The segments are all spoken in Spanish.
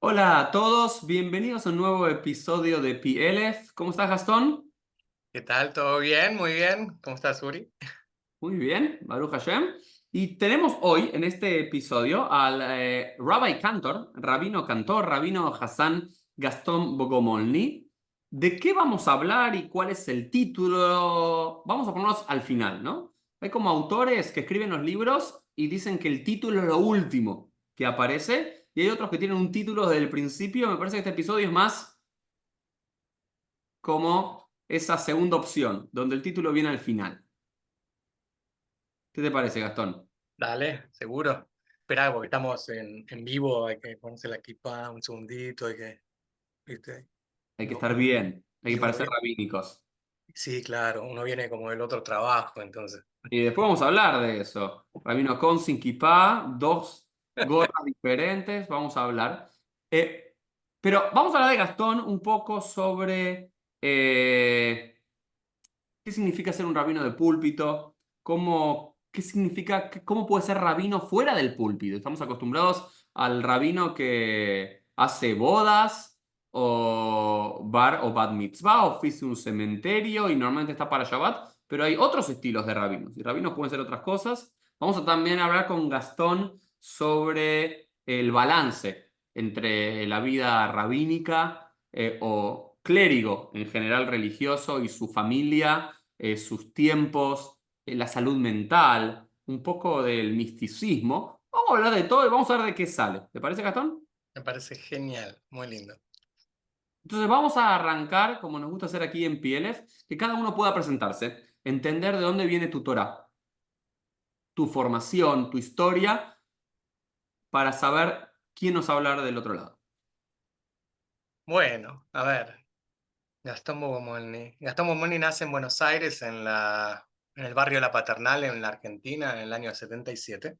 Hola a todos, bienvenidos a un nuevo episodio de PLF. ¿Cómo estás, Gastón? ¿Qué tal? ¿Todo bien? Muy bien. ¿Cómo estás, Uri? Muy bien, Baruch Hashem. Y tenemos hoy en este episodio al Rabbi Cantor, Rabino Hassan Gastón Bogomolny. ¿De qué vamos a hablar y cuál es el título? Vamos a ponernos al final, ¿no? Hay como autores que escriben los libros y dicen que el título es lo último que aparece, y hay otros que tienen un título desde el principio. Me parece que este episodio es más como esa segunda opción, donde el título viene al final. ¿Qué te parece, Gastón? Dale, seguro. Espera, porque estamos en vivo, hay que ponerse la equipa un segundito, ¿viste? Hay que No, estar bien, hay que y uno parecer viene, rabínicos. sí, claro, uno viene como del otro trabajo, entonces. Y después vamos a hablar de eso. Rabino con sin kipá, dos gorras diferentes, vamos a hablar. Eh, pero vamos a hablar de Gastón un poco sobre qué significa ser un rabino de púlpito, qué significa, cómo puede ser rabino fuera del púlpito. Estamos acostumbrados al rabino que hace bodas o bar o bat mitzvah, oficia un cementerio y normalmente está para Shabbat, pero hay otros estilos de rabinos y rabinos pueden ser otras cosas. Vamos a también hablar con Gastón sobre el balance entre la vida rabínica o clérigo en general religioso y su familia, sus tiempos, la salud mental, un poco del misticismo. Vamos a hablar de todo y vamos a ver de qué sale. ¿Te parece, Gastón? Me parece genial, muy lindo. Entonces vamos a arrancar, como nos gusta hacer aquí en PLF, que cada uno pueda presentarse, entender de dónde viene tu Torah, tu formación, tu historia, para saber quién nos va a hablar del otro lado. Bueno, a ver, Gastón Bogomolny. Gastón Bogomolny nace en Buenos Aires, en el barrio La Paternal, en la Argentina, en el año 77.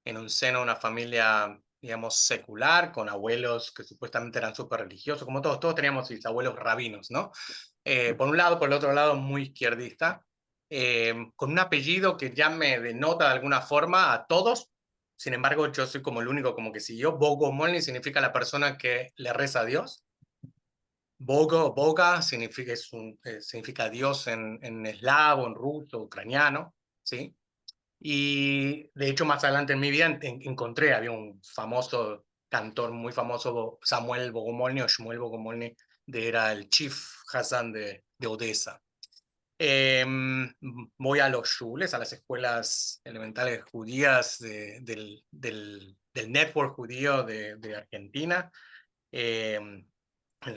En un seno de una familia, digamos, secular, con abuelos que supuestamente eran súper religiosos, como todos teníamos abuelos rabinos, ¿no? Por un lado, por el otro lado, muy izquierdista, con un apellido que ya me denota de alguna forma a todos. Sin embargo, yo soy como el único como que siguió. Bogomolny significa la persona que le reza a Dios. Boga significa, significa Dios en eslavo, en ruso, ucraniano, ¿sí? Y de hecho, más adelante en mi vida encontré, había un famoso cantor muy famoso, Samuel Bogomolny o Shmuel Bogomolny, era el chief Hassan de Odessa. Eh, Voy a los shules, a las escuelas elementales judías del network judío de Argentina, en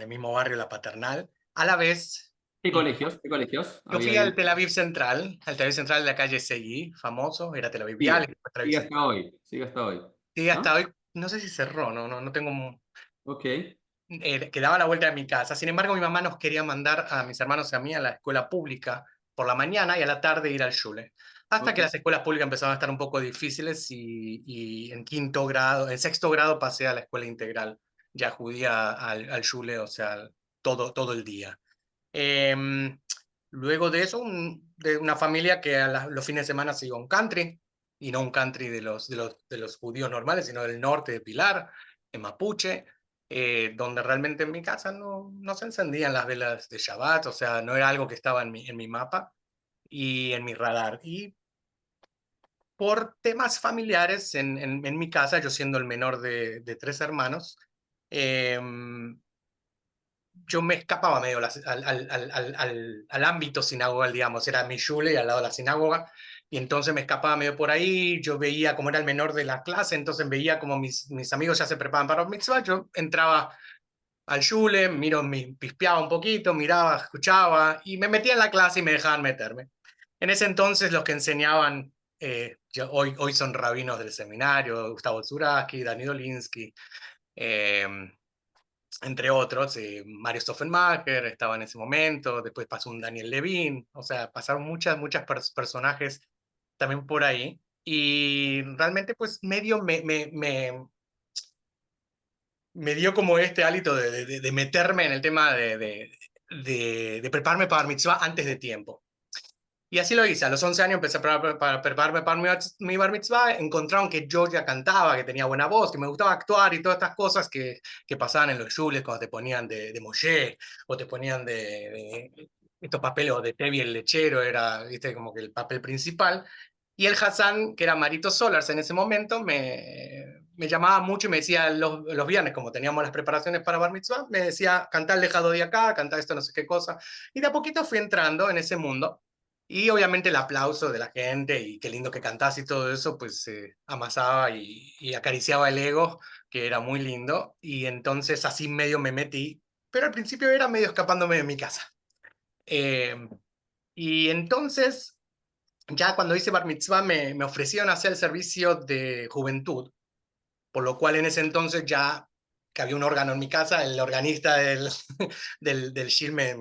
el mismo barrio La Paternal. A la vez, ¿Qué y colegios? ¿Qué colegios yo había fui ahí? Al Tel Aviv Central de la calle Seguí, famoso, era Tel Aviv Vial, y Sigue, después Tel Aviv sigue Central. hasta hoy, sigue hasta hoy. Sí, ¿No? hasta hoy, no sé si cerró, no tengo, Ok, que daba la vuelta de mi casa. Sin embargo, mi mamá nos quería mandar a mis hermanos y a mí a la escuela pública por la mañana y a la tarde ir al shule. Hasta que ok. las escuelas públicas empezaban a estar un poco difíciles y en quinto grado, en sexto grado pasé a la escuela integral, ya judía al shule, o sea, todo el día. Eh, Luego de eso, de una familia que los fines de semana se iba a un country, y no un country de los judíos normales, sino del norte de Pilar, en Mapuche, donde realmente en mi casa no se encendían las velas de Shabbat, o sea, no era algo que estaba en mi mapa y en mi radar. Y por temas familiares, en mi casa, yo siendo el menor de tres hermanos, eh, yo me escapaba medio al ámbito sinagogal, digamos, era mi shule y al lado de la sinagoga, y entonces me escapaba medio por ahí, yo veía como era el menor de la clase, entonces veía como mis amigos ya se preparaban para los mitzvah, yo entraba al shule, pispeaba un poquito, miraba, escuchaba, y me metía en la clase y me dejaban meterme. En ese entonces los que enseñaban, hoy son rabinos del seminario, Gustavo Zuraki, Dani Dolinsky, eh, entre otros, Mario Stoffenmacher estaba en ese momento, después pasó un Daniel Levine, o sea, pasaron muchas personajes también por ahí, y realmente pues medio me dio como este hálito de meterme en el tema de prepararme para mitzvah antes de tiempo. Y así lo hice. A los 11 años empecé a prepararme para mi bar mitzvah. Encontraron que yo ya cantaba, que tenía buena voz, que me gustaba actuar y todas estas cosas que pasaban en los shules cuando te ponían de Moshe o te ponían de estos papeles o de Tevi el lechero, era, viste, como que el papel principal. Y el Hassan, que era Marito Solars en ese momento, me llamaba mucho y me decía los viernes, como teníamos las preparaciones para Bar Mitzvah, me decía, cantá el lejado de acá, cantá esto, no sé qué cosa. Y de a poquito fui entrando en ese mundo. Y obviamente el aplauso de la gente y qué lindo que cantás y todo eso, pues amasaba y acariciaba el ego, que era muy lindo. Y entonces así medio me metí, pero al principio era medio escapándome de mi casa. Eh, y entonces ya cuando hice Bar Mitzvah me ofrecieron hacer el servicio de juventud, por lo cual en ese entonces ya que había un órgano en mi casa, el organista del Shir me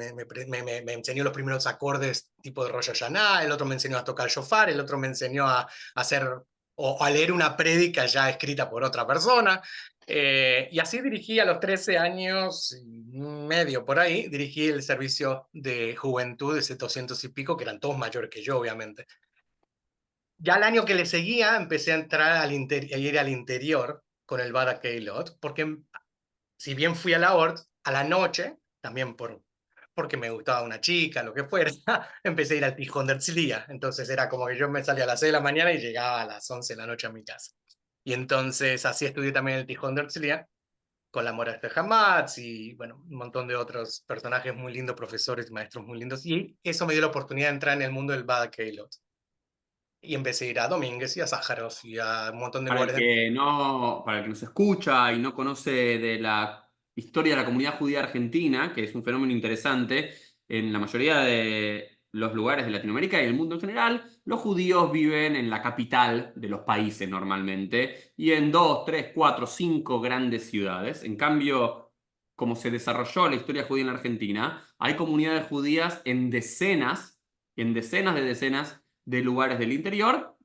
enseñó los primeros acordes tipo de Rosh Hashanah, el otro me enseñó a tocar shofar, el otro me enseñó a hacer o a leer una prédica ya escrita por otra persona. Y así dirigí a los 13 años y medio por ahí, dirigí el servicio de juventud de ese 200 y pico, que eran todos mayores que yo, obviamente. Ya el año que le seguía empecé a entrar a ir al interior con el Bada Keilot, porque si bien fui a la Ort, a la noche, también porque me gustaba una chica, lo que fuera, empecé a ir al Tijón de Herzliya. Entonces era como que yo me salía a las 6 de la mañana y llegaba a las 11 de la noche a mi casa. Y entonces así estudié también el Tijón de Herzliya con la Mora Hamatz y bueno, un montón de otros personajes muy lindos, profesores, maestros muy lindos. Y eso me dio la oportunidad de entrar en el mundo del Bada Keilot. Y empecé a ir a Domínguez y a Sájaros y a un montón de lugares. Para el que nos escucha y no conoce de la historia de la comunidad judía argentina, que es un fenómeno interesante, en la mayoría de los lugares de Latinoamérica y el mundo en general, los judíos viven en la capital de los países normalmente y en dos, tres, cuatro, cinco grandes ciudades. En cambio, como se desarrolló la historia judía en la Argentina, hay comunidades judías en decenas de decenas de lugares del interior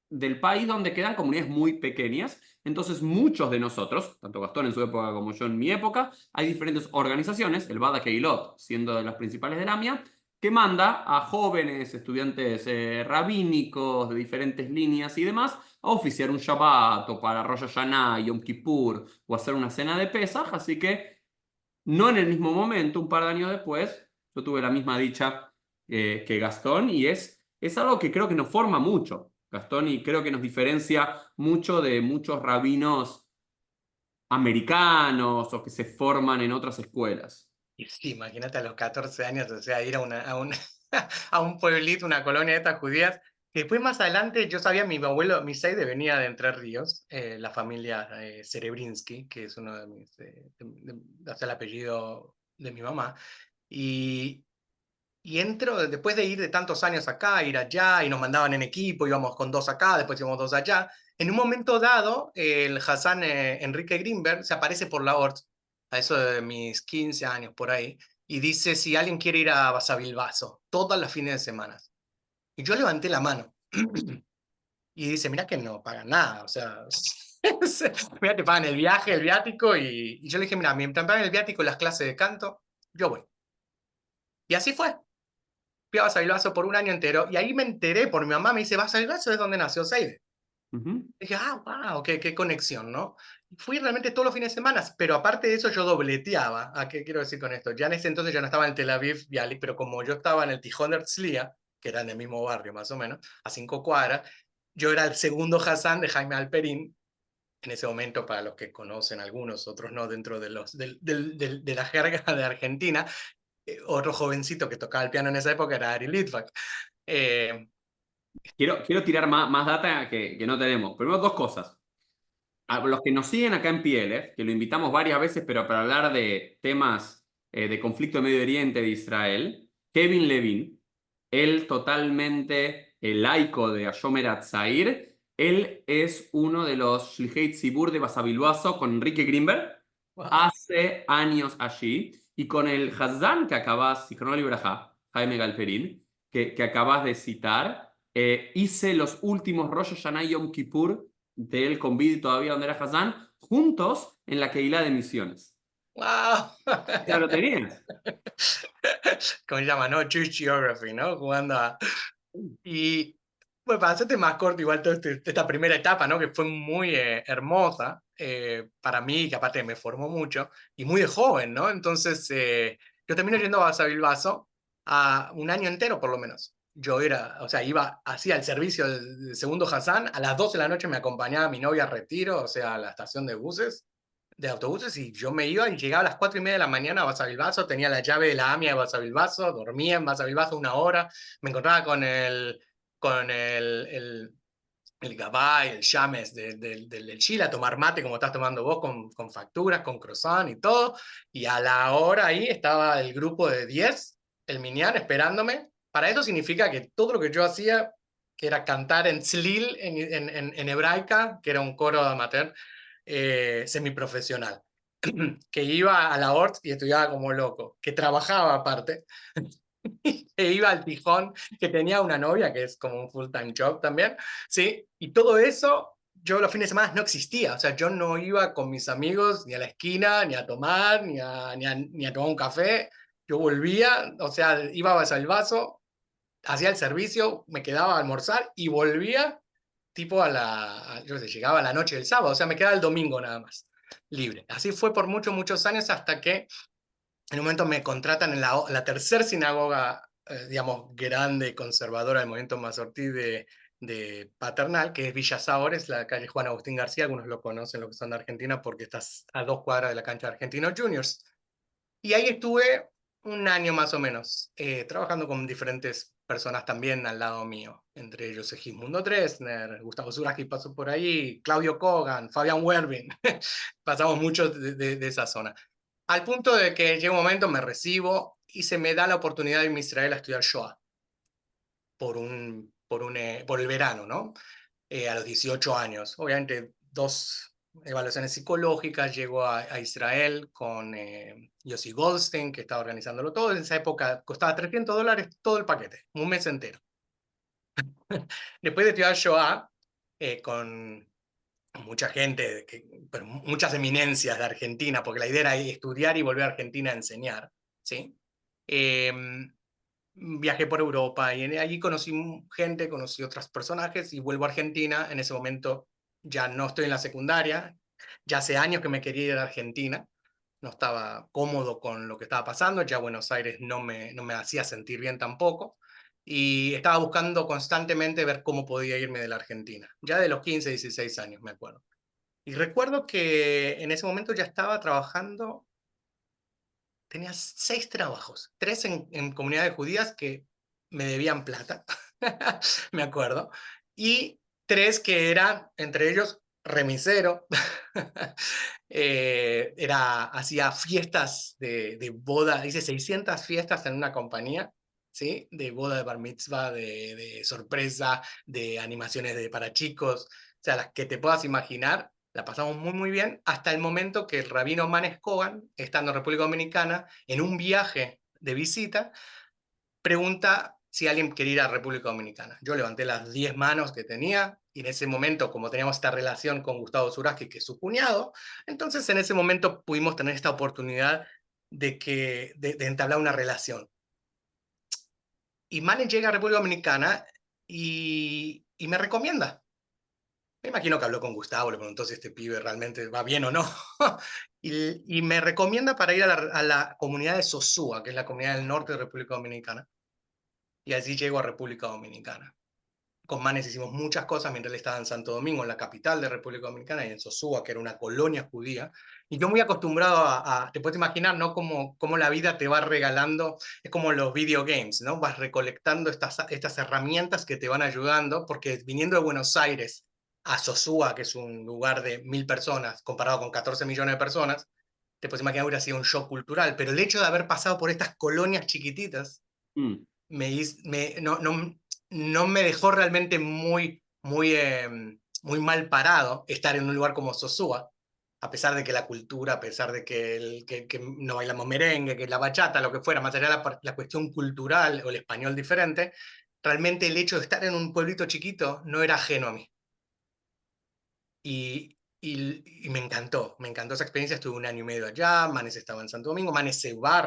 del país donde quedan comunidades muy pequeñas. Entonces, muchos de nosotros, tanto Gastón en su época como yo en mi época, hay diferentes organizaciones, el Bada Keilot siendo de las principales de la AMIA, que manda a jóvenes estudiantes rabínicos de diferentes líneas y demás a oficiar un Shabbat o para Rosh Hashanah, Yom Kippur o hacer una cena de Pesaj. Así que, no en el mismo momento, un par de años después, yo tuve la misma dicha que Gastón y es algo que creo que nos forma mucho, Gastón, y creo que nos diferencia mucho de muchos rabinos americanos o que se forman en otras escuelas. Y sí, imagínate a los 14 años, o sea, ir a un pueblito, una colonia de estas judías. Que después más adelante yo sabía, mi abuelo, mi Seide venía de Entre Ríos, la familia Serebrinsky, que es uno de mis, hace el apellido de mi mamá. Y, y entro, después de ir de tantos años acá, ir allá, y nos mandaban en equipo, íbamos con dos acá, después íbamos dos allá. En un momento dado, el Hassan Enrique Greenberg se aparece por la Hort, a eso de mis 15 años por ahí, y dice si alguien quiere ir a Basavilbaso, todas las fines de semana. Y yo levanté la mano. Y dice, mira que no pagan nada, o sea, mira, te pagan el viaje, el viático, y yo le dije, mira, mientras me pagan el viático y las clases de canto, yo voy. Y así fue. Fui a Basavilbaso por un año entero y ahí me enteré por mi mamá, me dice, Basavilbaso es donde nació Seide. Ujú. Dije, ah, wow, qué conexión, ¿no? Fui realmente todos los fines de semana, pero aparte de eso yo dobleteaba. ¿A qué quiero decir con esto? Ya en ese entonces ya no estaba en Tel Aviv, Bialik, pero como yo estaba en el Tijón de Herzliya, que era en el mismo barrio más o menos, a 5 cuadras, yo era el segundo Hassan de Jaime Alperín, en ese momento, para los que conocen algunos, otros no, dentro de, de la jerga de Argentina, otro jovencito que tocaba el piano en esa época era Ari Litvak. Eh, Quiero tirar más data que no tenemos. Primero, dos cosas. A los que nos siguen acá en PLF, que lo invitamos varias veces, pero para hablar de temas de conflicto de Medio Oriente de Israel, Kevin Levin, él totalmente laico de Hashomer Hatzair, él es uno de los Shlichei Tzibur de Basavilbaso con Enrique Greenberg, wow. hace años allí, y con el Hazán que acabas, Zichrono Libraja, Jaime Galperín, que acabas de citar, hice los últimos Rosh Hashanah y Yom Kippur de él con Vidi todavía donde era Hassan, juntos en la Keilah de Misiones. Wow. ¿Ya lo tenías? ¿Cómo se llama, no? Church Geography, ¿no? Jugando a... Y bueno, para hacerte más corto, igual toda esta primera etapa, ¿no? Que fue muy hermosa para mí, que aparte me formó mucho, y muy de joven, ¿no? Entonces, yo termino yendo a Basa Bilbaso a un año entero, por lo menos. Yo era, o sea, iba, hacía el servicio del segundo Hassan, a las 12 de la noche me acompañaba mi novia a Retiro, o sea, a la estación de buses, de autobuses, y yo me iba y llegaba a las 4:30 de la mañana a Basa Bilbaso, tenía la llave de la AMIA de Basa Bilbaso, dormía en Basa Bilbaso una hora, me encontraba con el gabay, el chames del Chile, a tomar mate como estás tomando vos, con facturas, con croissant y todo. Y a la hora ahí estaba el grupo de 10, el Minyan, esperándome. Para eso significa que todo lo que yo hacía, que era cantar en tzlil, en hebraica, que era un coro amateur, semiprofesional, que iba a la Hort y estudiaba como loco, que trabajaba aparte, e iba al Tijón, que tenía una novia, que es como un full-time job también, ¿sí? Y todo eso, yo los fines de semana no existía, o sea, yo no iba con mis amigos ni a la esquina, ni a tomar, ni a tomar un café, yo volvía, o sea, iba al vaso, hacía el servicio, me quedaba a almorzar y volvía tipo yo sé, llegaba a la noche del sábado, o sea, me quedaba el domingo nada más, libre. Así fue por muchos, muchos años hasta que en un momento me contratan en la tercera sinagoga, digamos, grande, conservadora del movimiento Mazortí de Paternal, que es Villa Saor, es la calle Juan Agustín García, algunos lo conocen, los que son de Argentina, porque estás a 2 cuadras de la cancha de Argentinos Juniors. Y ahí estuve un año más o menos, trabajando con diferentes personas también al lado mío, entre ellos Segismundo Dresner, Gustavo Zuraki pasó por ahí, Claudio Kogan, Fabián Werbin, pasamos muchos de esa zona. Al punto de que llega un momento, me recibo y se me da la oportunidad de irme a Israel a estudiar Shoah por el verano, ¿no? A los 18 años. Obviamente, 2 evaluaciones psicológicas, llego a Israel con Yossi Goldstein, que estaba organizándolo todo. En esa época costaba $300 todo el paquete, un mes entero. Después de estudiar Shoah, con mucha gente, pero muchas eminencias de Argentina, porque la idea era estudiar y volver a Argentina a enseñar, ¿sí? Eh, Viajé por Europa y allí conocí gente, conocí otros personajes y vuelvo a Argentina. En ese momento ya no estoy en la secundaria, ya hace años que me quería ir a Argentina, no estaba cómodo con lo que estaba pasando, ya Buenos Aires no me hacía sentir bien tampoco, y estaba buscando constantemente ver cómo podía irme de la Argentina, ya de los 15, 16 años, me acuerdo. Y recuerdo que en ese momento ya estaba trabajando, tenía 6 trabajos, 3 en comunidades judías que me debían plata, me acuerdo, y 3 que eran, entre ellos, remisero, hacía fiestas de boda, hice 600 fiestas en una compañía, ¿sí? De boda, de bar mitzvah, de sorpresa, de animaciones para chicos, o sea, las que te puedas imaginar, la pasamos muy, muy bien, hasta el momento que el rabino Manes Kogan, estando en República Dominicana, en un viaje de visita, pregunta si alguien quería ir a República Dominicana. Yo levanté las 10 manos que tenía, y en ese momento, como teníamos esta relación con Gustavo Zuraski, que es su cuñado, entonces en ese momento pudimos tener esta oportunidad de entablar una relación. Y Manes llega a República Dominicana y me recomienda. Me imagino que habló con Gustavo, le preguntó si este pibe realmente va bien o no. y me recomienda para ir a la comunidad de Sosúa, que es la comunidad del norte de República Dominicana. Y así llego a República Dominicana. Con Manes hicimos muchas cosas mientras él estaba en Santo Domingo, en la capital de República Dominicana, y en Sosúa, que era una colonia judía. Y yo muy acostumbrado te puedes imaginar, ¿no? Cómo la vida te va regalando, es como los video games, ¿no? Vas recolectando estas herramientas que te van ayudando, porque viniendo de Buenos Aires a Sosúa, que es un lugar de 1000 personas, comparado con 14 millones de personas, te puedes imaginar que hubiera sido un shock cultural. Pero el hecho de haber pasado por estas colonias chiquititas, Mm. no me dejó realmente muy mal parado estar en un lugar como Sosúa, a pesar de que la cultura, a pesar de que no bailamos merengue, que la bachata, lo que fuera, más allá de la cuestión cultural o el español diferente, realmente el hecho de estar en un pueblito chiquito no era ajeno a mí. Y me encantó esa experiencia. Estuve un año y medio allá, Manes estaba en Santo Domingo, Manes se va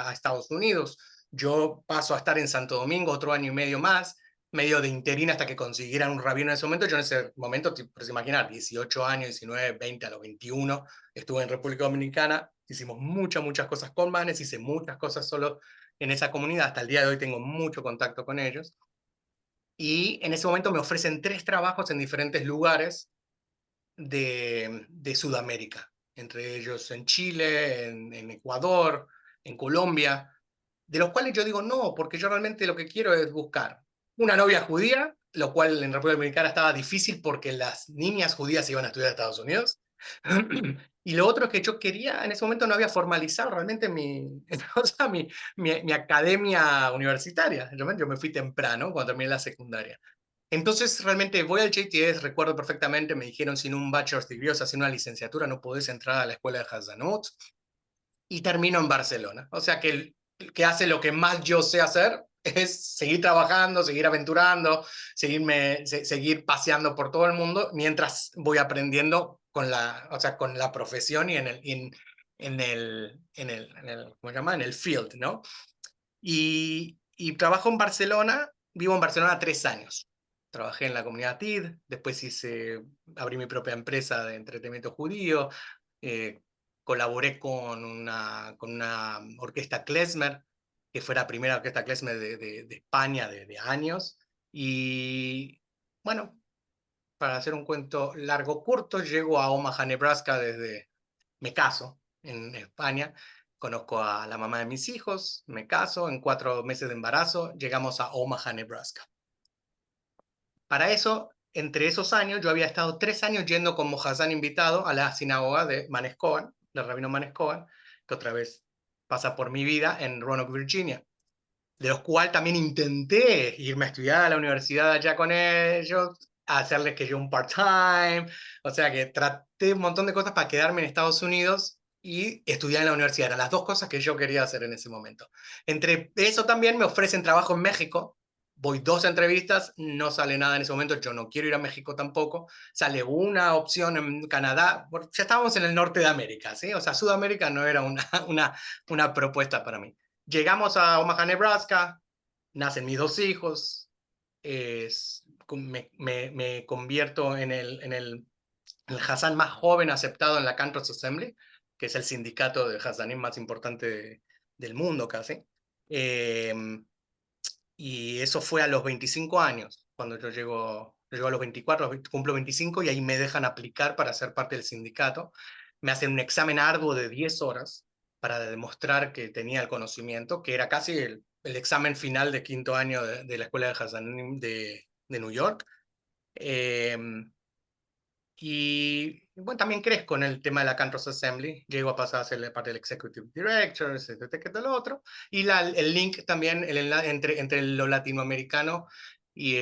a Estados Unidos, yo paso a estar en Santo Domingo otro año y medio más, medio de interina hasta que consiguieran un rabino en ese momento. Yo en ese momento, te puedes imaginar, 18 años, 19, 20, a los 21, estuve en República Dominicana, hicimos muchas cosas con Manes, hice muchas cosas solo en esa comunidad, hasta el día de hoy tengo mucho contacto con ellos. Y en ese momento me ofrecen 3 trabajos en diferentes lugares de Sudamérica, entre ellos en Chile, en Ecuador, en Colombia, de los cuales yo digo no, porque yo realmente lo que quiero es buscar una novia judía, lo cual en República Dominicana estaba difícil porque las niñas judías iban a estudiar a Estados Unidos. Y lo otro es que yo quería, en ese momento no había formalizado realmente o sea, mi academia universitaria. Yo me fui temprano cuando terminé la secundaria. Entonces, realmente voy al JTS, recuerdo perfectamente, me dijeron, sin un bachelor's degree, o sea, sin una licenciatura, no podés entrar a la escuela de Hazanut, y termino en Barcelona. O sea, que el que hace lo que más yo sé hacer es seguir trabajando, seguir aventurando, seguir paseando por todo el mundo, mientras voy aprendiendo con o sea, con la profesión y ¿cómo se llama? En el field, ¿no? Y trabajo en Barcelona, vivo en Barcelona 3 años. Trabajé en la comunidad TID, después abrí mi propia empresa de entretenimiento judío, eh, colaboré con una orquesta klezmer, que fue la primera orquesta klezmer de España de años. Y bueno, para hacer un cuento largo corto, llego a Omaha, Nebraska me caso en España, conozco a la mamá de mis hijos, me caso, en 4 meses de embarazo llegamos a Omaha, Nebraska. Para eso, entre esos años, yo había estado 3 años yendo como Hassan invitado a la sinagoga de Manes Cohen, del rabino Manes Cohen, que otra vez pasa por mi vida en Roanoke, Virginia, de los cuales también intenté irme a estudiar a la universidad allá con ellos, a hacerles que yo un part-time, o sea que traté un montón de cosas para quedarme en Estados Unidos y estudiar en la universidad. Eran las 2 cosas que yo quería hacer en ese momento. Entre eso también me ofrecen trabajo en México. Voy 2 entrevistas, no sale nada en ese momento, yo no quiero ir a México tampoco. Sale una opción en Canadá, ya estábamos en el norte de América, ¿sí? O sea, Sudamérica no era una propuesta para mí. Llegamos a Omaha, Nebraska, nacen mis 2 hijos, me convierto en el Hassan más joven aceptado en la Campus Assembly, que es el sindicato de Hassanim más importante del mundo casi. Eh, y eso fue a los 25 años, cuando yo llego a los 24, cumplo 25 y ahí me dejan aplicar para ser parte del sindicato. Me hacen un examen arduo de 10 horas para demostrar que tenía el conocimiento, que era casi el examen final de 5.º año de la Escuela de Hassanim de New York. Eh, y bueno, también crezco en el tema de la Campus Assembly, llego a pasar a ser parte del Executive Director, que todo lo otro, y el link también entre lo latinoamericano y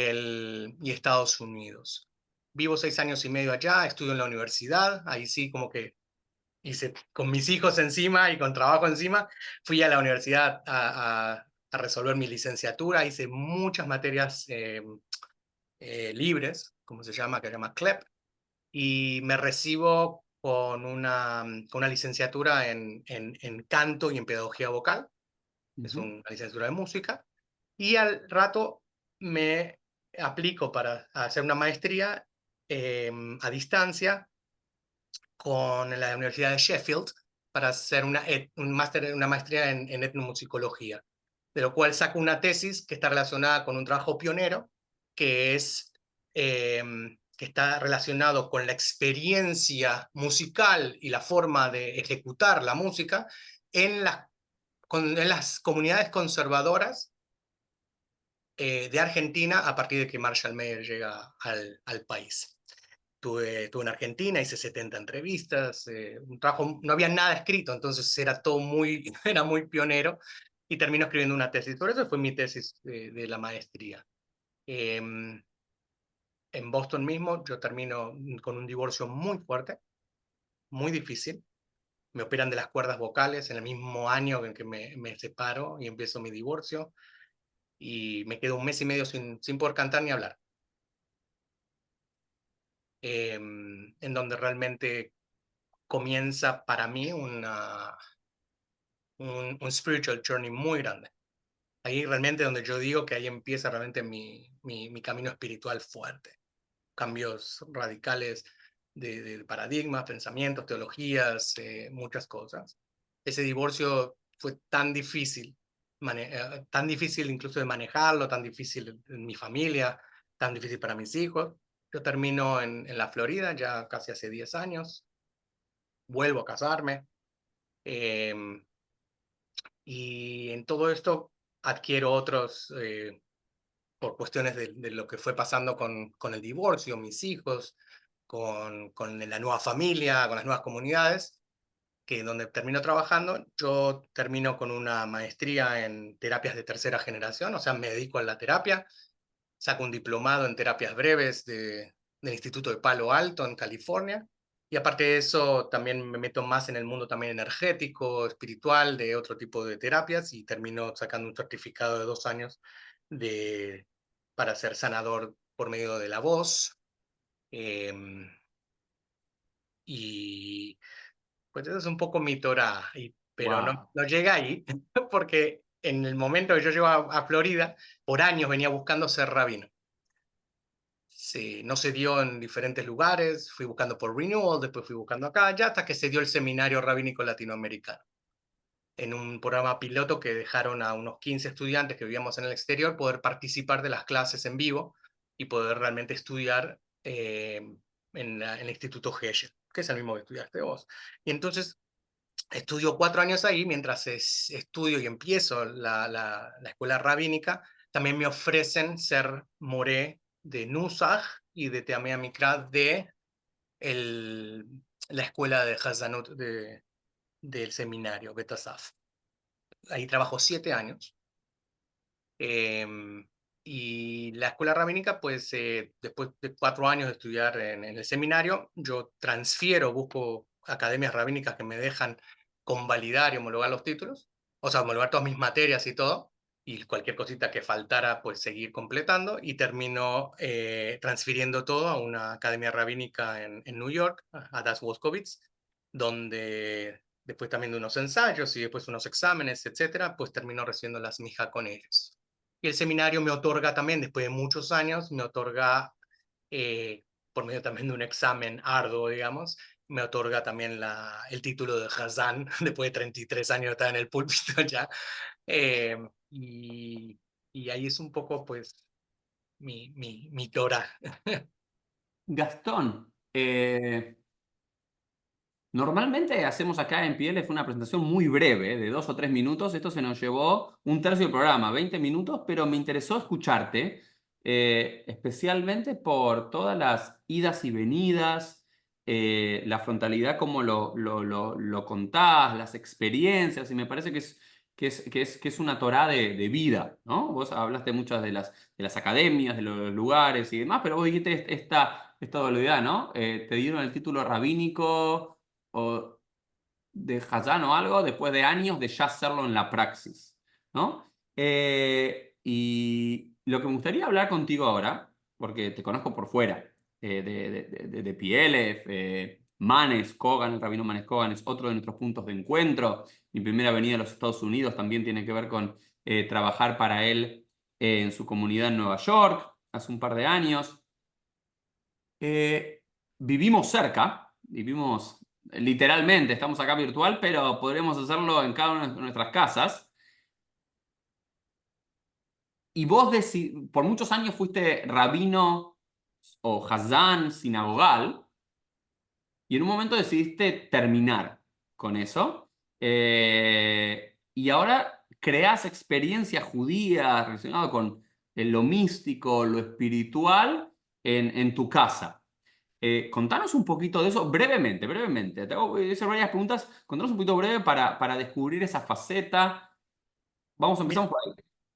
Estados Unidos. Vivo 6 años y medio allá, estudio en la universidad, ahí sí como que hice con mis hijos encima y con trabajo encima, fui a la universidad a resolver mi licenciatura, hice muchas materias libres, como se llama, que se llama CLEP, y me recibo con una licenciatura en canto y en pedagogía vocal, es Ujú. una licenciatura de música, y al rato me aplico para hacer una maestría a distancia con la Universidad de Sheffield para hacer una maestría en etnomusicología, de lo cual saco una tesis que está relacionada con un trabajo pionero, que es que está relacionado con la experiencia musical y la forma de ejecutar la música en las comunidades conservadoras de Argentina a partir de que Marshall Mayer llega al país. Estuve en Argentina, hice 70 entrevistas, un trabajo, no había nada escrito, entonces era todo era muy pionero, y termino escribiendo una tesis. Por eso fue mi tesis de la maestría. En Boston mismo yo termino con un divorcio muy fuerte, muy difícil. Me operan de las cuerdas vocales en el mismo año en que me separo y empiezo mi divorcio, y me quedo un mes y medio sin poder cantar ni hablar. En donde realmente comienza para mí un spiritual journey muy grande. Ahí realmente donde yo digo que ahí empieza realmente mi camino espiritual fuerte. Cambios radicales de paradigmas, pensamientos, teologías, muchas cosas. Ese divorcio fue tan difícil, tan difícil incluso de manejarlo, tan difícil en mi familia, tan difícil para mis hijos. Yo termino en la Florida ya casi hace 10 años, vuelvo a casarme, eh, y en todo esto adquiero otros, por cuestiones de lo que fue pasando con el divorcio, mis hijos, con la nueva familia, con las nuevas comunidades, que donde termino trabajando, yo termino con una maestría en terapias de tercera generación, o sea, me dedico a la terapia, saco un diplomado en terapias breves del Instituto de Palo Alto en California, y aparte de eso, también me meto más en el mundo también energético, espiritual, de otro tipo de terapias, y termino sacando un certificado de 2 años de, para ser sanador por medio de la voz. Eh, y pues eso es un poco mi Torah, pero no, Wow. no llega ahí, porque en el momento que yo llego a Florida, por años venía buscando ser rabino. Sí, no se dio en diferentes lugares, fui buscando por Renewal, después fui buscando acá, ya hasta que se dio el seminario rabínico latinoamericano, en un programa piloto que dejaron a unos 15 estudiantes que vivíamos en el exterior poder participar de las clases en vivo y poder realmente estudiar en el Instituto Geshe, que es el mismo que estudiaste vos. Y entonces estudio 4 años ahí, mientras estudio y empiezo la escuela rabínica, también me ofrecen ser moré de Nusach y de Teamea Mikra de el, la escuela de Hazanut del seminario Bet Asaf. Ahí trabajo 7 años. Eh, y la escuela rabínica, pues después de 4 años de estudiar en el seminario, yo transfiero, busco academias rabínicas que me dejan convalidar y homologar los títulos, o sea, homologar todas mis materias y todo, y cualquier cosita que faltara, pues seguir completando, y termino transfiriendo todo a una academia rabínica en New York, a Das Woskowitz, donde después también de unos ensayos y después unos exámenes, etcétera, pues termino recibiendo las mijas con ellos. Y el seminario me otorga también, después de muchos años, me otorga, por medio también de un examen arduo, digamos, me otorga también el título de Hazán, después de 33 años de estar en el púlpito ya. Eh, y, y ahí es un poco, pues, mi Torah. Gastón, normalmente hacemos acá en PLF una presentación muy breve, de 2 o 3 minutos. Esto se nos llevó un tercio del programa, 20 minutos, pero me interesó escucharte, especialmente por todas las idas y venidas, la frontalidad, como lo contás, las experiencias, y me parece que es una torá de vida, ¿no? Vos hablaste muchas de las academias, de los lugares y demás, pero vos dijiste esta dualidad, ¿no? Te dieron el título rabínico o de Hazán o algo después de años de ya hacerlo en la praxis, ¿no? Y lo que me gustaría hablar contigo ahora, porque te conozco por fuera, de PLF, Manes Kogan, el rabino Manes Kogan es otro de nuestros puntos de encuentro. Mi primera venida a los Estados Unidos también tiene que ver con trabajar para él en su comunidad en Nueva York hace un par de años. Eh, Vivimos cerca, vivimos literalmente, estamos acá virtual, pero podremos hacerlo en cada una de nuestras casas. Y vos por muchos años fuiste rabino o Hazán sinagogal, y en un momento decidiste terminar con eso. Y ahora creás experiencias judías relacionadas con lo místico, lo espiritual en tu casa. Contanos un poquito de eso brevemente, brevemente. Voy a hacer varias preguntas. Contanos un poquito breve para descubrir esa faceta. Mira, Empezamos por ahí.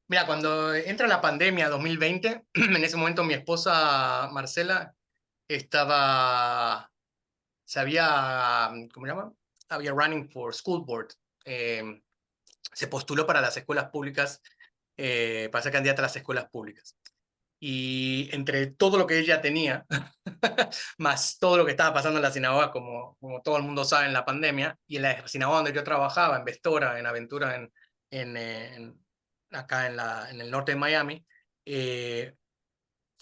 mira, cuando entra la pandemia 2020, en ese momento mi esposa Marcela estaba se había, ¿cómo se llama? Había running for school board. Eh, Se postuló para las escuelas públicas, para ser candidata a las escuelas públicas. Y entre todo lo que ella tenía, más todo lo que estaba pasando en la sinagoga, como todo el mundo sabe en la pandemia, y en la sinagoga donde yo trabajaba, en Vestora, en Aventura, en acá en el norte de Miami,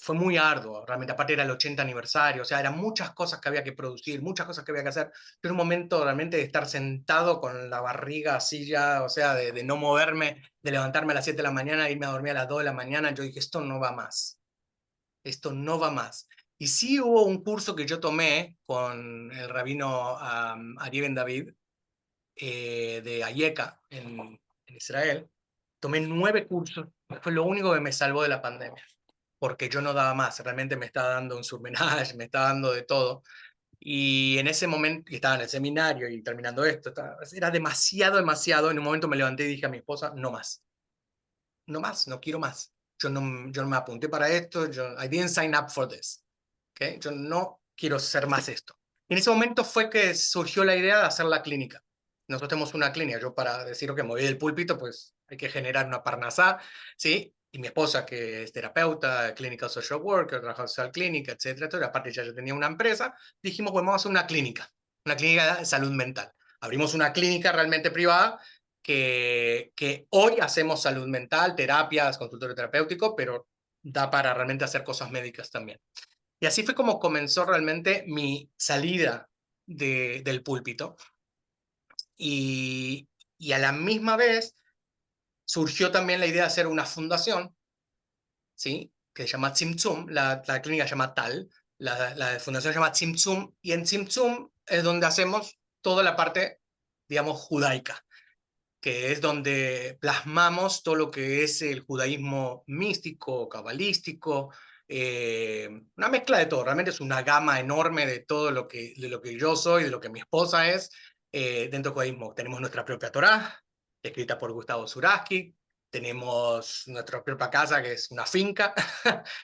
fue muy arduo, realmente, aparte era el 80 aniversario, o sea, eran muchas cosas que había que producir, muchas cosas que había que hacer. Era un momento realmente de estar sentado con la barriga así ya, o sea, de no moverme, de levantarme a las 7 de la mañana, irme a dormir a las 2 de la mañana. Yo dije, esto no va más, esto no va más. Y sí hubo un curso que yo tomé con el rabino Ari Ben David, de Ayeka, en Israel. Tomé 9 cursos, fue lo único que me salvó de la pandemia, porque yo no daba más, realmente me estaba dando un surmenage, me estaba dando de todo. Y en ese momento, y estaba en el seminario y terminando esto, era demasiado, demasiado. En un momento me levanté y dije a mi esposa, no más, no más, no quiero más. Yo no me apunté para esto, I didn't sign up for this. ¿Okay? Yo no quiero hacer más esto. Y en ese momento fue que surgió la idea de hacer la clínica. Nosotros tenemos una clínica. Yo, para decir que me voy del púlpito, pues hay que generar una parnasá, ¿sí? Y mi esposa, que es terapeuta, clinical social worker, trabaja en social clínica, etcétera, etcétera. Aparte, ya yo tenía una empresa. Dijimos, bueno, vamos a hacer una clínica de salud mental. Abrimos una clínica realmente privada que hoy hacemos salud mental, terapias, consultorio terapéutico, pero da para realmente hacer cosas médicas también. Y así fue como comenzó realmente mi salida del púlpito. Y, y a la misma vez surgió también la idea de hacer una fundación, ¿sí? Que se llama Tzimtzum, la clínica se llama TAL, la fundación se llama Tzimtzum, y en Tzimtzum es donde hacemos toda la parte, digamos, judaica, que es donde plasmamos todo lo que es el judaísmo místico, cabalístico, una mezcla de todo. Realmente es una gama enorme de lo que yo soy, de lo que mi esposa es, dentro del judaísmo. Tenemos nuestra propia Torá, escrita por Gustavo Zuraski. Tenemos nuestra propia casa, que es una finca,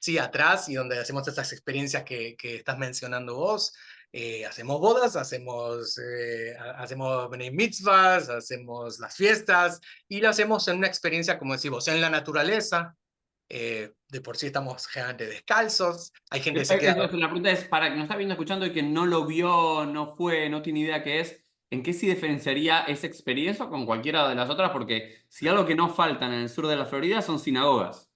sí, atrás, y donde hacemos esas experiencias que estás mencionando vos. Hacemos bodas, hacemos Bnei mitzvahs, hacemos las fiestas, y lo hacemos en una experiencia, como decimos, en la naturaleza. De por sí estamos generalmente descalzos, hay gente que se queda... La pregunta es, para que nos está viendo, escuchando y que no lo vio, no fue, no tiene idea qué es, ¿en qué se diferenciaría esa experiencia con cualquiera de las otras? Porque si algo que no faltan en el sur de la Florida son sinagogas.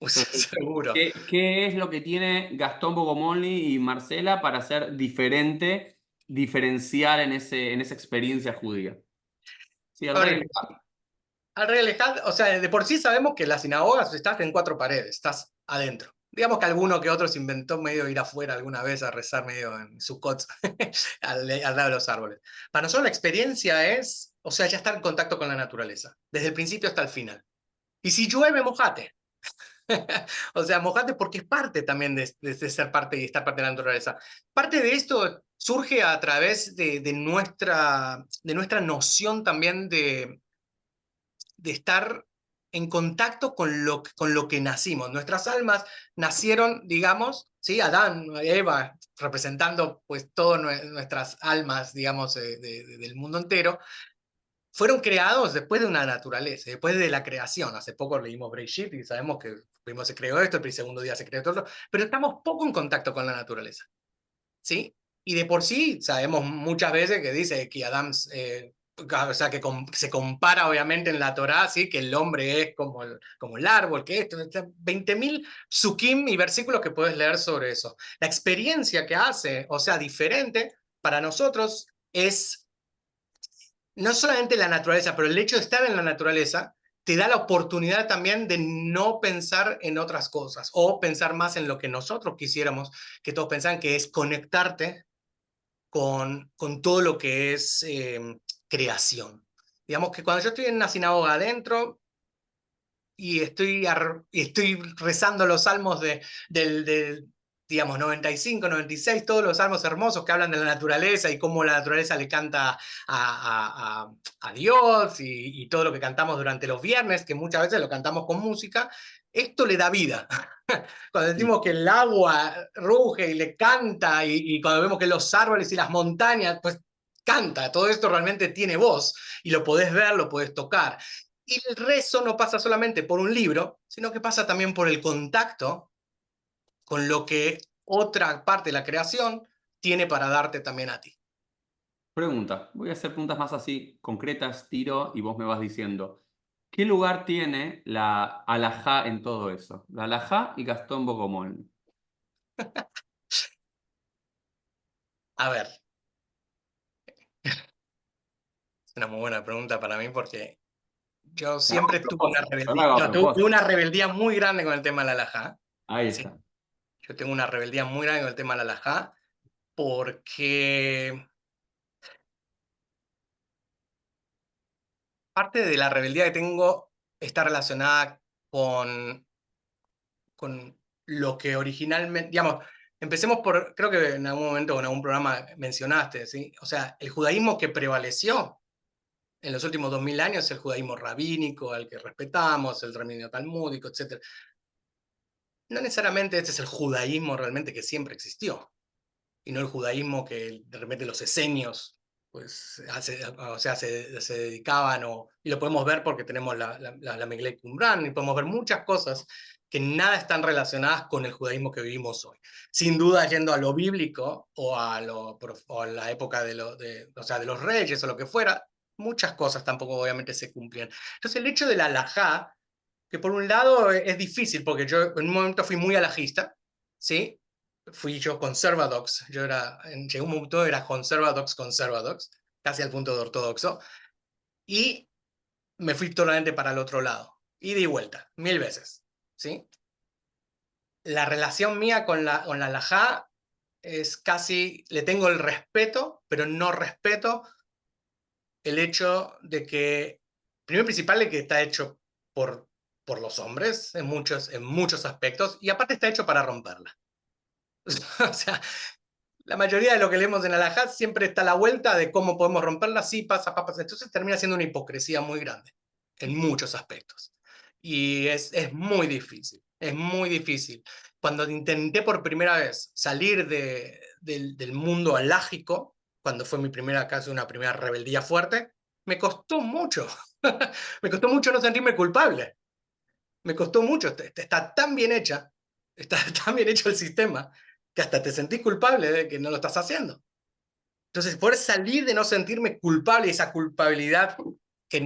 Entonces, Seguro. ¿qué es lo que tiene Gastón Bogomolny y Marcela para ser diferente, diferencial en esa experiencia judía? Sí, al A rey. ver, al relajar, o sea, de por sí sabemos que las sinagogas estás en 4 paredes, estás adentro. Digamos que alguno que otro se inventó medio ir afuera alguna vez a rezar medio en Sukkot, al lado de los árboles. Para nosotros la experiencia es, o sea, ya estar en contacto con la naturaleza, desde el principio hasta el final. Y si llueve, mojate. O sea, mojate porque es parte también de ser parte y estar parte de la naturaleza. Parte de esto surge a través de nuestra noción también de estar en contacto con lo que nacimos. Nuestras almas nacieron, digamos, ¿sí? Adán, Eva, representando pues todas nuestras almas, digamos, del mundo entero, fueron creados después de una naturaleza, después de la creación. Hace poco leímos Bereshit y sabemos que primero se creó esto, el segundo día se creó todo, pero estamos poco en contacto con la naturaleza, ¿sí? Y de por sí sabemos muchas veces que dice que Adán, o sea, que se compara obviamente en la Torá, ¿sí? Que el hombre es como el árbol, que esto, 20.000 psukim y versículos que puedes leer sobre eso. La experiencia que hace, o sea, diferente para nosotros es no solamente la naturaleza, pero el hecho de estar en la naturaleza te da la oportunidad también de no pensar en otras cosas o pensar más en lo que nosotros quisiéramos que todos pensaran, que es conectarte con todo lo que es creación. Digamos que cuando yo estoy en una sinagoga adentro y estoy rezando los salmos del digamos, 95, 96, todos los salmos hermosos que hablan de la naturaleza y cómo la naturaleza le canta a Dios y todo lo que cantamos durante los viernes, que muchas veces lo cantamos con música, esto le da vida. Cuando decimos que el agua ruge y le canta y cuando vemos que los árboles y las montañas, pues canta, todo esto realmente tiene voz y lo podés ver, lo podés tocar. Y el rezo no pasa solamente por un libro, sino que pasa también por el contacto con lo que otra parte de la creación tiene para darte también a ti. Pregunta, voy a hacer preguntas más así concretas, tiro y vos me vas diciendo. ¿Qué lugar tiene la halajá en todo eso? La halajá y Gastón Bocomol. A ver, es una muy buena pregunta para mí porque yo La hago a siempre tuve una propósito, yo la rebeldía, hago a no, tuve propósito. una rebeldía muy grande con el tema de la halajá. Ahí Sí, está. yo tengo una rebeldía muy grande con el tema de la halajá porque parte de la rebeldía que tengo está relacionada con lo que originalmente, digamos, empecemos por, creo que en algún momento o en algún programa mencionaste, ¿sí? O sea, el judaísmo que prevaleció en los últimos 2000 años es el judaísmo rabínico, al que respetamos, el rabínico talmúdico, etc. No necesariamente este es el judaísmo realmente que siempre existió, y no el judaísmo que de repente los esenios pues, o sea, se dedicaban, y lo podemos ver porque tenemos la Megillah Qumran, y podemos ver muchas cosas que nada están relacionadas con el judaísmo que vivimos hoy. Sin duda, yendo a lo bíblico o a la época o sea, de los reyes o lo que fuera, muchas cosas tampoco obviamente se cumplían. Entonces el hecho de la halajá, que por un lado es difícil, porque yo en un momento fui muy alajista, ¿sí? Fui yo conservadox, llegó un momento era conservadox, casi al punto de ortodoxo, y me fui totalmente para el otro lado, ida y vuelta, 1000 veces, ¿sí? La relación mía con la halajá es casi, le tengo el respeto, pero no respeto el hecho de que, primero y principal, de que está hecho por los hombres en muchos aspectos, y aparte está hecho para romperla. O sea, la mayoría de lo que leemos en Alajá siempre está a la vuelta de cómo podemos romperla, sí, pasa, pasa. Entonces termina siendo una hipocresía muy grande en muchos aspectos. Y es muy difícil, es muy difícil. Cuando intenté por primera vez salir del mundo alágico, cuando fue mi primera, casi una primera rebeldía fuerte, me costó mucho. Me costó mucho no sentirme culpable. Me costó mucho. Está tan bien hecha, está tan bien hecho el sistema, que hasta te sentís culpable de que no lo estás haciendo. Entonces, poder salir de no sentirme culpable, esa culpabilidad que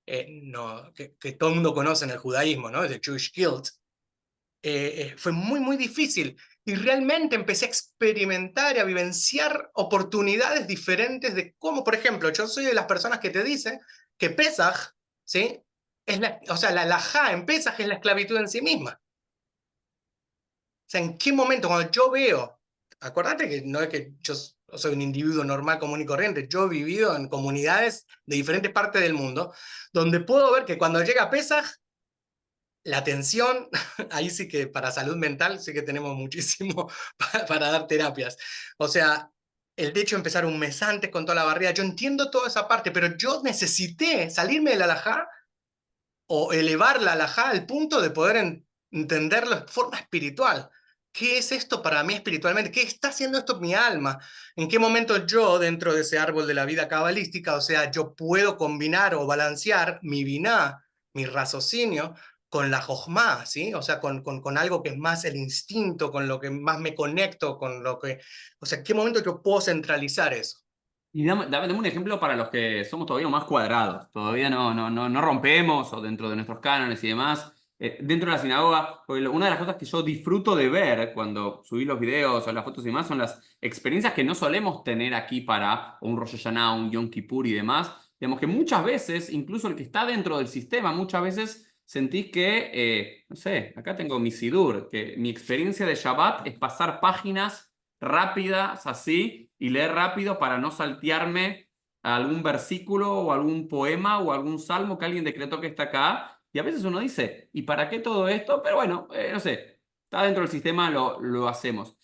que todo el mundo conoce en el judaísmo, ¿no? The Jewish guilt, fue muy, muy difícil. Y realmente empecé a experimentar y a vivenciar oportunidades diferentes de cómo, por ejemplo, yo soy de las personas que te dicen que Pesaj, ¿sí? O sea, la halajá en Pesaj es la esclavitud en sí misma. O sea, ¿en qué momento? Cuando yo veo, acordate que no es que yo soy un individuo normal, común y corriente, yo he vivido en comunidades de diferentes partes del mundo, donde puedo ver que cuando llega Pesaj, la atención, ahí sí que para salud mental sí que tenemos muchísimo para dar terapias. O sea, el hecho de empezar un mes antes con toda la barrera, yo entiendo toda esa parte, pero yo necesité salirme del alajá o elevar la halajá al punto de poder entenderlo de forma espiritual. ¿Qué es esto para mí espiritualmente? ¿Qué está haciendo esto mi alma? ¿En qué momento yo, dentro de ese árbol de la vida cabalística, o sea, yo puedo combinar o balancear mi biná, mi raciocinio, con la jojma, ¿sí? O sea, con algo que es más el instinto, con lo que más me conecto, con lo que... O sea, ¿en qué momento yo puedo centralizar eso? Y dame un ejemplo para los que somos todavía más cuadrados, todavía no rompemos o dentro de nuestros cánones y demás. Dentro de la sinagoga, porque una de las cosas que yo disfruto de ver cuando subí los videos o las fotos y demás son las experiencias que no solemos tener aquí para un Rosh Hashanah, un Yom Kippur y demás. Digamos que muchas veces, incluso el que está dentro del sistema, muchas veces sentís que, no sé, acá tengo mi Sidur, que mi experiencia de Shabbat es pasar páginas rápidas así y leer rápido para no saltearme algún versículo o algún poema o algún salmo que alguien decretó que está acá. Y a veces uno dice, ¿y para qué todo esto? Pero bueno, no sé, está dentro del sistema, lo hacemos.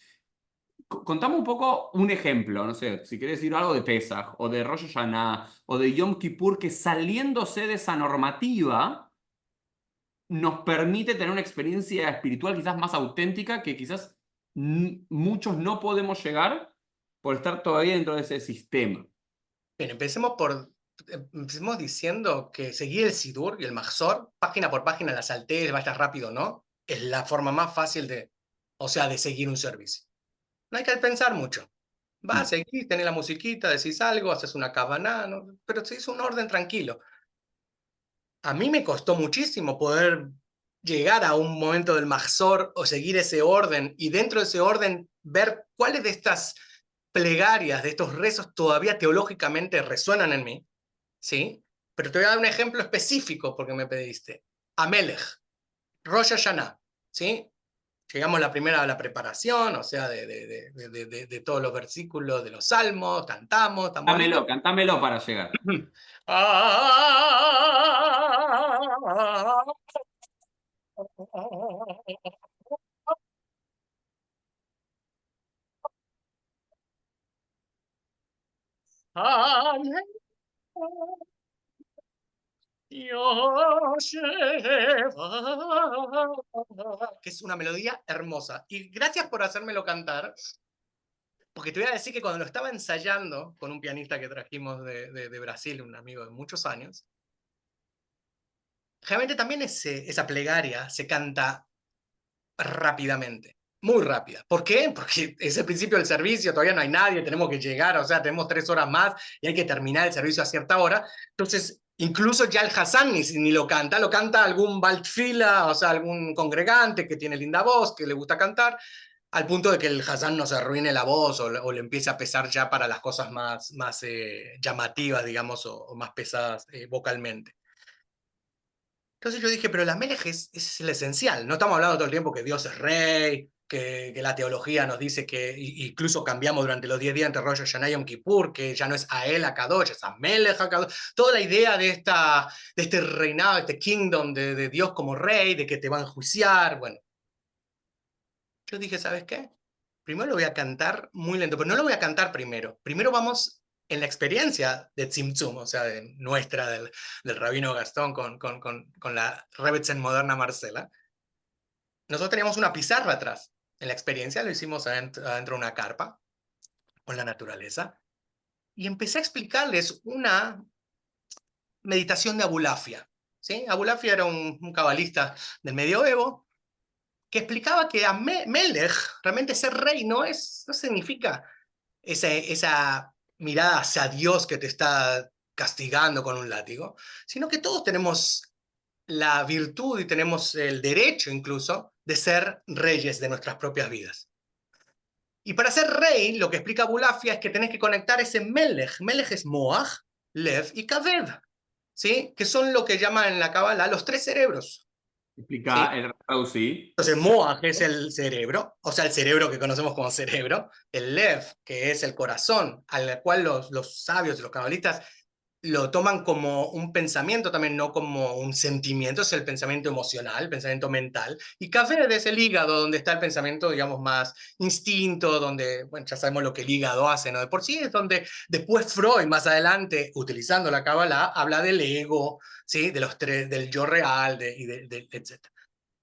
Contame un poco un ejemplo, no sé, si querés decir algo de Pesaj o de Rosh Hashanah o de Yom Kippur que saliéndose de esa normativa nos permite tener una experiencia espiritual quizás más auténtica que quizás muchos no podemos llegar por estar todavía dentro de ese sistema. Bien, empecemos diciendo que seguir el Sidur y el Mahzor, página por página, la saltees, vayas rápido, ¿no? Es la forma más fácil o sea, de seguir un servicio. No hay que pensar mucho. Vas a Mm. seguir, tenés la musiquita, decís algo, haces una cabana, ¿no? Pero se hizo un orden tranquilo. a mí me costó muchísimo poder llegar a un momento del Mahzor o seguir ese orden y dentro de ese orden ver cuáles de estas plegarias, de estos rezos todavía teológicamente resuenan en mí, ¿sí? Pero te voy a dar un ejemplo específico porque me pediste. Amelech, Rosh Hashanah, ¿sí? Llegamos la primera a la preparación, o sea, de todos los versículos de los salmos, cantamos, tan bonito. Cantámelo para llegar. Que es una melodía hermosa. Y gracias por hacérmelo cantar, porque te voy a decir que cuando lo estaba ensayando con un pianista que trajimos de Brasil, un amigo de muchos años, realmente también esa plegaria se canta rápidamente, muy rápida. ¿Por qué? Porque es el principio del servicio, todavía no hay nadie, tenemos que llegar, o sea, tenemos 3 horas más y hay que terminar el servicio a cierta hora. Entonces, incluso ya el Hassan ni lo canta algún Baltfila, o sea, algún congregante que tiene linda voz, que le gusta cantar, al punto de que el Hassan no se arruine la voz o le empiece a pesar ya para las cosas más llamativas, digamos, o más pesadas vocalmente. Entonces yo dije, pero la Melech es el esencial. No estamos hablando todo el tiempo que Dios es rey, que la teología nos dice que incluso cambiamos durante los 10 días entre Rosh Hashanah y Yom Kippur, que ya no es Ael Akadosh, es Amelech Akadosh. Toda la idea de este reinado, de este kingdom de Dios como rey, de que te va a enjuiciar. Bueno, yo dije, ¿sabes qué? Primero lo voy a cantar muy lento, pero no lo voy a cantar primero. Primero vamos en la experiencia de Tzimtzum, o sea, de nuestra, del rabino Gastón con la Rebbetzin moderna Marcela. Nosotros teníamos una pizarra atrás. En la experiencia lo hicimos adentro de una carpa, con la naturaleza, y empecé a explicarles una meditación de Abulafia. ¿Sí? Abulafia era un cabalista del medioevo que explicaba que a Melech, realmente ser rey, no significa esa mirada hacia Dios que te está castigando con un látigo, sino que todos tenemos la virtud y tenemos el derecho incluso de ser reyes de nuestras propias vidas. Y para ser rey, lo que explica Bulafia es que tenés que conectar ese Melech. Melech es Moach, Lev y Kaved, ¿sí? Que son lo que llaman en la Kabbalah los 3 cerebros. ¿Sí? Explica el traducí. Entonces, Moach es el cerebro, o sea, el cerebro que conocemos como cerebro. El Lev, que es el corazón, al cual los sabios y los cabalistas lo toman como un pensamiento también, no como un sentimiento, es el pensamiento emocional, el pensamiento mental. Y Kaved es el hígado, donde está el pensamiento, digamos, más instinto, donde, bueno, ya sabemos lo que el hígado hace, ¿no? De por sí es donde después Freud, más adelante, utilizando la Kabbalah, habla del ego, ¿sí? De los 3, del yo real, etc.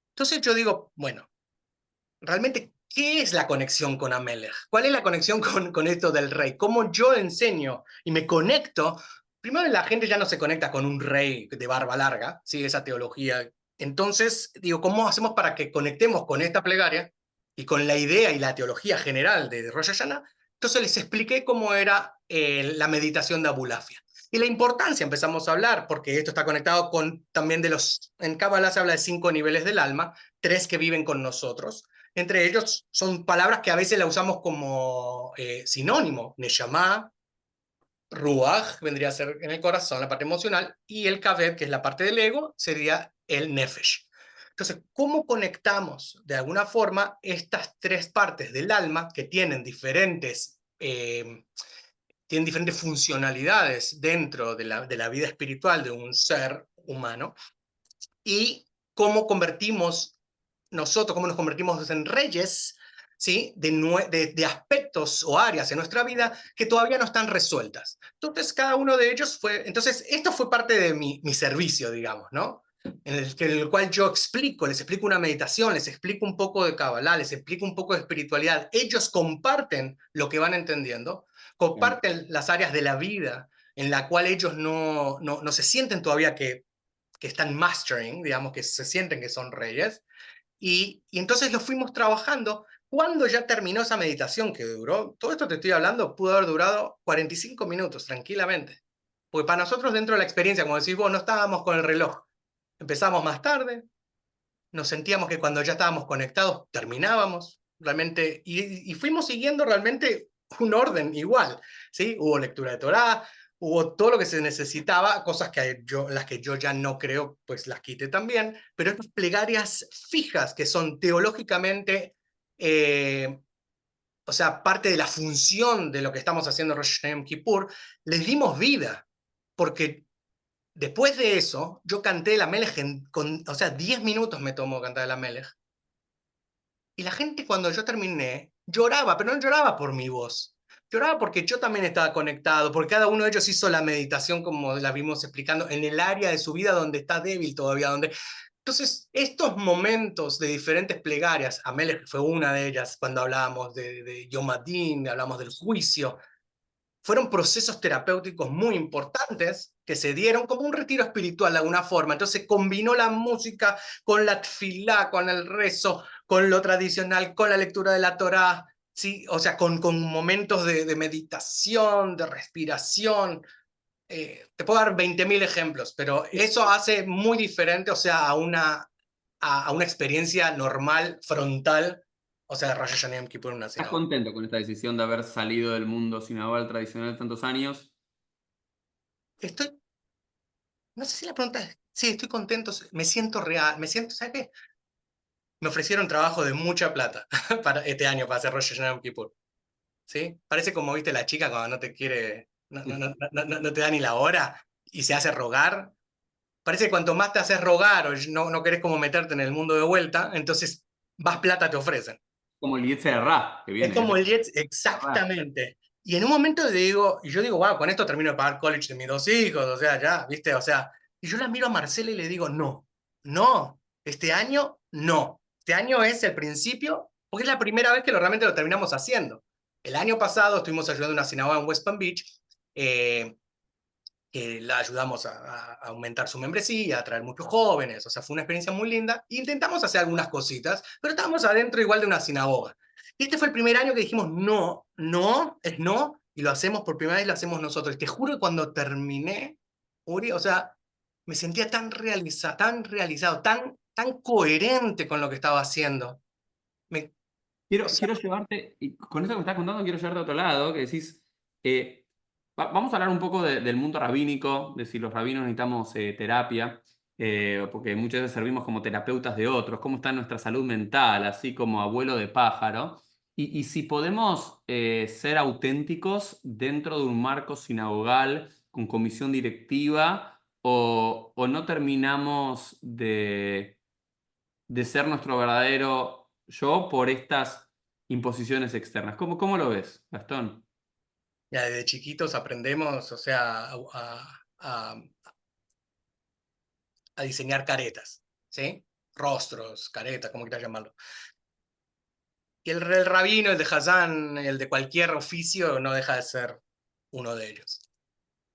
Entonces yo digo, bueno, realmente, ¿qué es la conexión con Amelech? ¿Cuál es la conexión con esto del rey? ¿Cómo yo enseño y me conecto? Primero, la gente ya no se conecta con un rey de barba larga, ¿sí? Esa teología. Entonces, digo, ¿cómo hacemos para que conectemos con esta plegaria y con la idea y la teología general de Rosh Hashanah? Entonces les expliqué cómo era la meditación de Abulafia. Y la importancia empezamos a hablar, porque esto está conectado con también en Kabbalah se habla de 5 niveles del alma, 3 que viven con nosotros. Entre ellos son palabras que a veces la usamos como sinónimo. Neshama, Ruach, vendría a ser en el corazón, la parte emocional, y el Kaved, que es la parte del ego, sería el Nefesh. Entonces, ¿cómo conectamos de alguna forma estas 3 partes del alma que tienen diferentes funcionalidades dentro de la vida espiritual de un ser humano? Y cómo convertimos nosotros, cómo nos convertimos en reyes, ¿sí? De aspectos o áreas en nuestra vida que todavía no están resueltas. Entonces, cada uno de ellos entonces, esto fue parte de mi servicio, digamos, ¿no? En el cual yo les explico una meditación, les explico un poco de Kabbalah, les explico un poco de espiritualidad. Ellos comparten lo que van entendiendo, comparten las áreas de la vida en la cual ellos no se sienten todavía que están mastering, digamos, que se sienten que son reyes, y entonces lo fuimos trabajando. Cuando ya terminó esa meditación que duró, todo esto te estoy hablando, pudo haber durado 45 minutos tranquilamente. Porque para nosotros dentro de la experiencia, como decís vos, no estábamos con el reloj. empezamos más tarde, nos sentíamos que cuando ya estábamos conectados terminábamos realmente, y fuimos siguiendo realmente un orden igual, ¿sí? Hubo lectura de Torá, hubo todo lo que se necesitaba, cosas que las que yo ya no creo, pues las quité también, pero estas plegarias fijas que son teológicamente, o sea, parte de la función de lo que estamos haciendo Rosh Hashanah Yom Kippur, les dimos vida, porque después de eso, yo canté la Melech, o sea, 10 minutos me tomó cantar la Melech. Y la gente cuando yo terminé, lloraba, pero no lloraba por mi voz. Lloraba porque yo también estaba conectado, porque cada uno de ellos hizo la meditación como la vimos explicando, en el área de su vida donde está débil todavía, donde... Entonces, estos momentos de diferentes plegarias, Amelech fue una de ellas, cuando hablábamos de Yom Hadin, hablamos del juicio, fueron procesos terapéuticos muy importantes que se dieron como un retiro espiritual de alguna forma. Entonces combinó la música con la tfilá, con el rezo, con lo tradicional, con la lectura de la Torá, ¿sí? O sea, con momentos de meditación, de respiración. Te puedo dar 20.000 ejemplos, pero eso hace muy diferente, o sea, a una experiencia normal, frontal, o sea, de Rosh Hashanah Yom Kippur en una ¿Estás sinagoga. contento con esta decisión de haber salido del mundo sinagogal tradicional tantos años? Estoy No sé si la pregunta es, sí, estoy contento, me siento real, me siento, ¿sabes qué? Me ofrecieron trabajo de mucha plata para este año, para hacer Rosh Hashanah Yom Kippur, ¿sí? Parece como, viste, la chica cuando no te quiere, no te da ni la hora y se hace rogar. Parece que cuanto más te haces rogar o no querés como meterte en el mundo de vuelta, entonces más plata te ofrecen. Como el Yetzer Ra, que Es viene como ese el Jets, Ra. exactamente. Y en un momento digo, y yo digo, wow, con esto termino de pagar college de mis dos hijos, o sea, ya, ¿viste? O sea, y yo la miro a Marcela y le digo, no, no, este año no. Este año es el principio, porque es la primera vez que realmente lo terminamos haciendo. El año pasado estuvimos ayudando a una sinagoga en West Palm Beach, eh, que la ayudamos a aumentar su membresía, a atraer muchos jóvenes, o sea, fue una experiencia muy linda. Intentamos hacer algunas cositas, pero estábamos adentro igual de una sinagoga. Y este fue el primer año que dijimos, no, no, es no, y lo hacemos por primera vez, lo hacemos nosotros. Y te juro que cuando terminé, Uri, o sea, me sentía tan realizado, tan coherente con lo que estaba haciendo. O sea, Quiero llevarte, y con eso que me estás contando, quiero llevarte a otro lado, que decís, vamos a hablar un poco del mundo rabínico, de si los rabinos necesitamos terapia, porque muchas veces servimos como terapeutas de otros, cómo está nuestra salud mental, así como abuelo de pájaro, y si podemos ser auténticos dentro de un marco sinagogal, con comisión directiva, o no terminamos de ser nuestro verdadero yo por estas imposiciones externas. ¿Cómo lo ves, Gastón? ya desde chiquitos aprendemos, o sea, a diseñar caretas, ¿sí? Rostros, caretas, como quieras llamarlo. Y el rabino, el de Hazán, el de cualquier oficio, no deja de ser uno de ellos.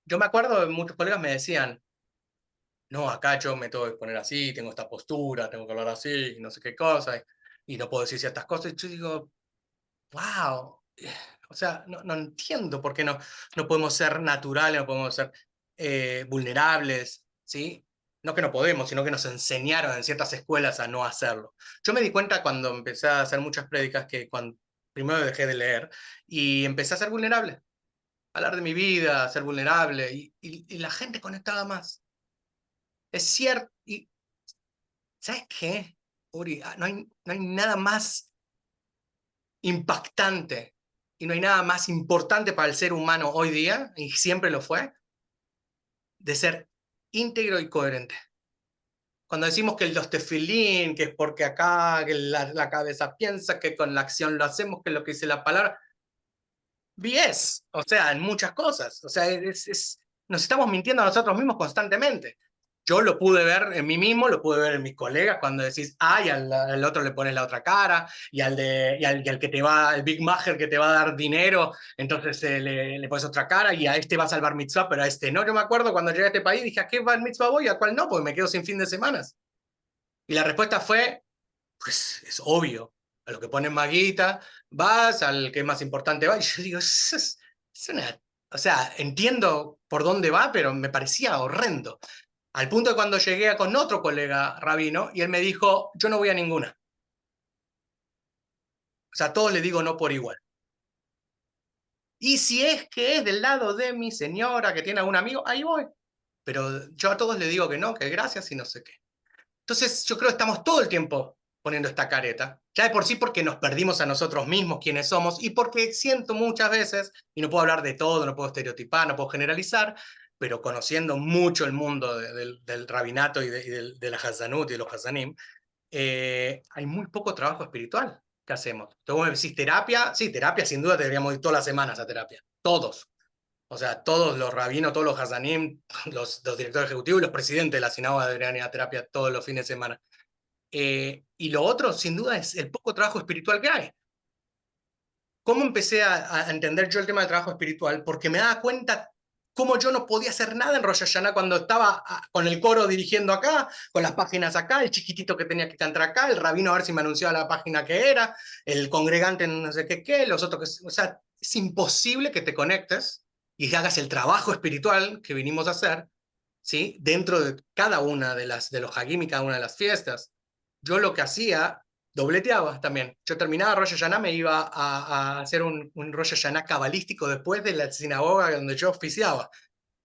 Yo me acuerdo, muchos colegas me decían, no, acá yo me tengo que poner así, tengo esta postura, tengo que hablar así, no sé qué cosa, y no puedo decir ciertas cosas. Y yo digo, wow, o sea, no entiendo por qué no podemos ser naturales, no podemos ser vulnerables, ¿sí? No que no podemos, sino que nos enseñaron en ciertas escuelas a no hacerlo. Yo me di cuenta cuando empecé a hacer muchas prédicas que cuando primero dejé de leer y empecé a ser vulnerable, a hablar de mi vida, a ser vulnerable, y la gente conectaba más. Es cierto, y ¿sabes qué, Uri? No hay nada más impactante y no hay nada más importante para el ser humano hoy día, y siempre lo fue, de ser íntegro y coherente. Cuando decimos que los tefilín, que es porque acá que la cabeza piensa, que con la acción lo hacemos, que es lo que dice la palabra, BS, o sea, en muchas cosas. O sea, nos estamos mintiendo a nosotros mismos constantemente. Yo lo pude ver en mí mismo, lo pude ver en mis colegas cuando decís, y al otro le pones la otra cara, y al que te va, el Big Mager que te va a dar dinero, entonces le pones otra cara, y a este va a salvar mitzvah, pero a este no. Yo me acuerdo cuando llegué a este país, dije, ¿a qué va el mitzvah voy? ¿A cuál no? Porque me quedo sin fin de semanas. Y la respuesta fue, pues es obvio, a lo que ponen maguita, vas, al que es más importante va, y yo digo, es una... O sea, entiendo por dónde va, pero me parecía horrendo. Al punto de cuando llegué con otro colega rabino y él me dijo, yo no voy a ninguna. O sea, a todos les digo no por igual. Y si es que es del lado de mi señora que tiene algún amigo, ahí voy. Pero yo a todos les digo que no, que gracias y no sé qué. Entonces yo creo que estamos todo el tiempo poniendo esta careta. Ya de por sí porque nos perdimos a nosotros mismos, quiénes somos, y porque siento muchas veces, y no puedo hablar de todo, no puedo estereotipar, no puedo generalizar, pero conociendo mucho el mundo del rabinato y de la Hazanut y de los Hazanim, hay muy poco trabajo espiritual que hacemos. Entonces vos me decís terapia, sí, terapia sin duda deberíamos ir todas las semanas a terapia, todos. O sea, todos los rabinos, todos los Hazanim, los directores ejecutivos y los presidentes de la sinagoga deberían ir a terapia todos los fines de semana. Y lo otro, sin duda, es el poco trabajo espiritual que hay. ¿Cómo empecé a entender yo el tema del trabajo espiritual? Porque me daba cuenta cómo yo no podía hacer nada en Rosh Hashanah cuando estaba con el coro dirigiendo acá, con las páginas acá, el chiquitito que tenía que cantar acá, el rabino a ver si me anunciaba la página que era, el congregante no sé qué, los otros que... O sea, es imposible que te conectes y hagas el trabajo espiritual que vinimos a hacer, ¿sí? Dentro de cada una de los Hagim y cada una de las fiestas. Yo lo que hacía dobleteaba también. Yo terminaba Rosh Hashanah, me iba a hacer un Rosh Hashanah cabalístico después de la sinagoga donde yo oficiaba.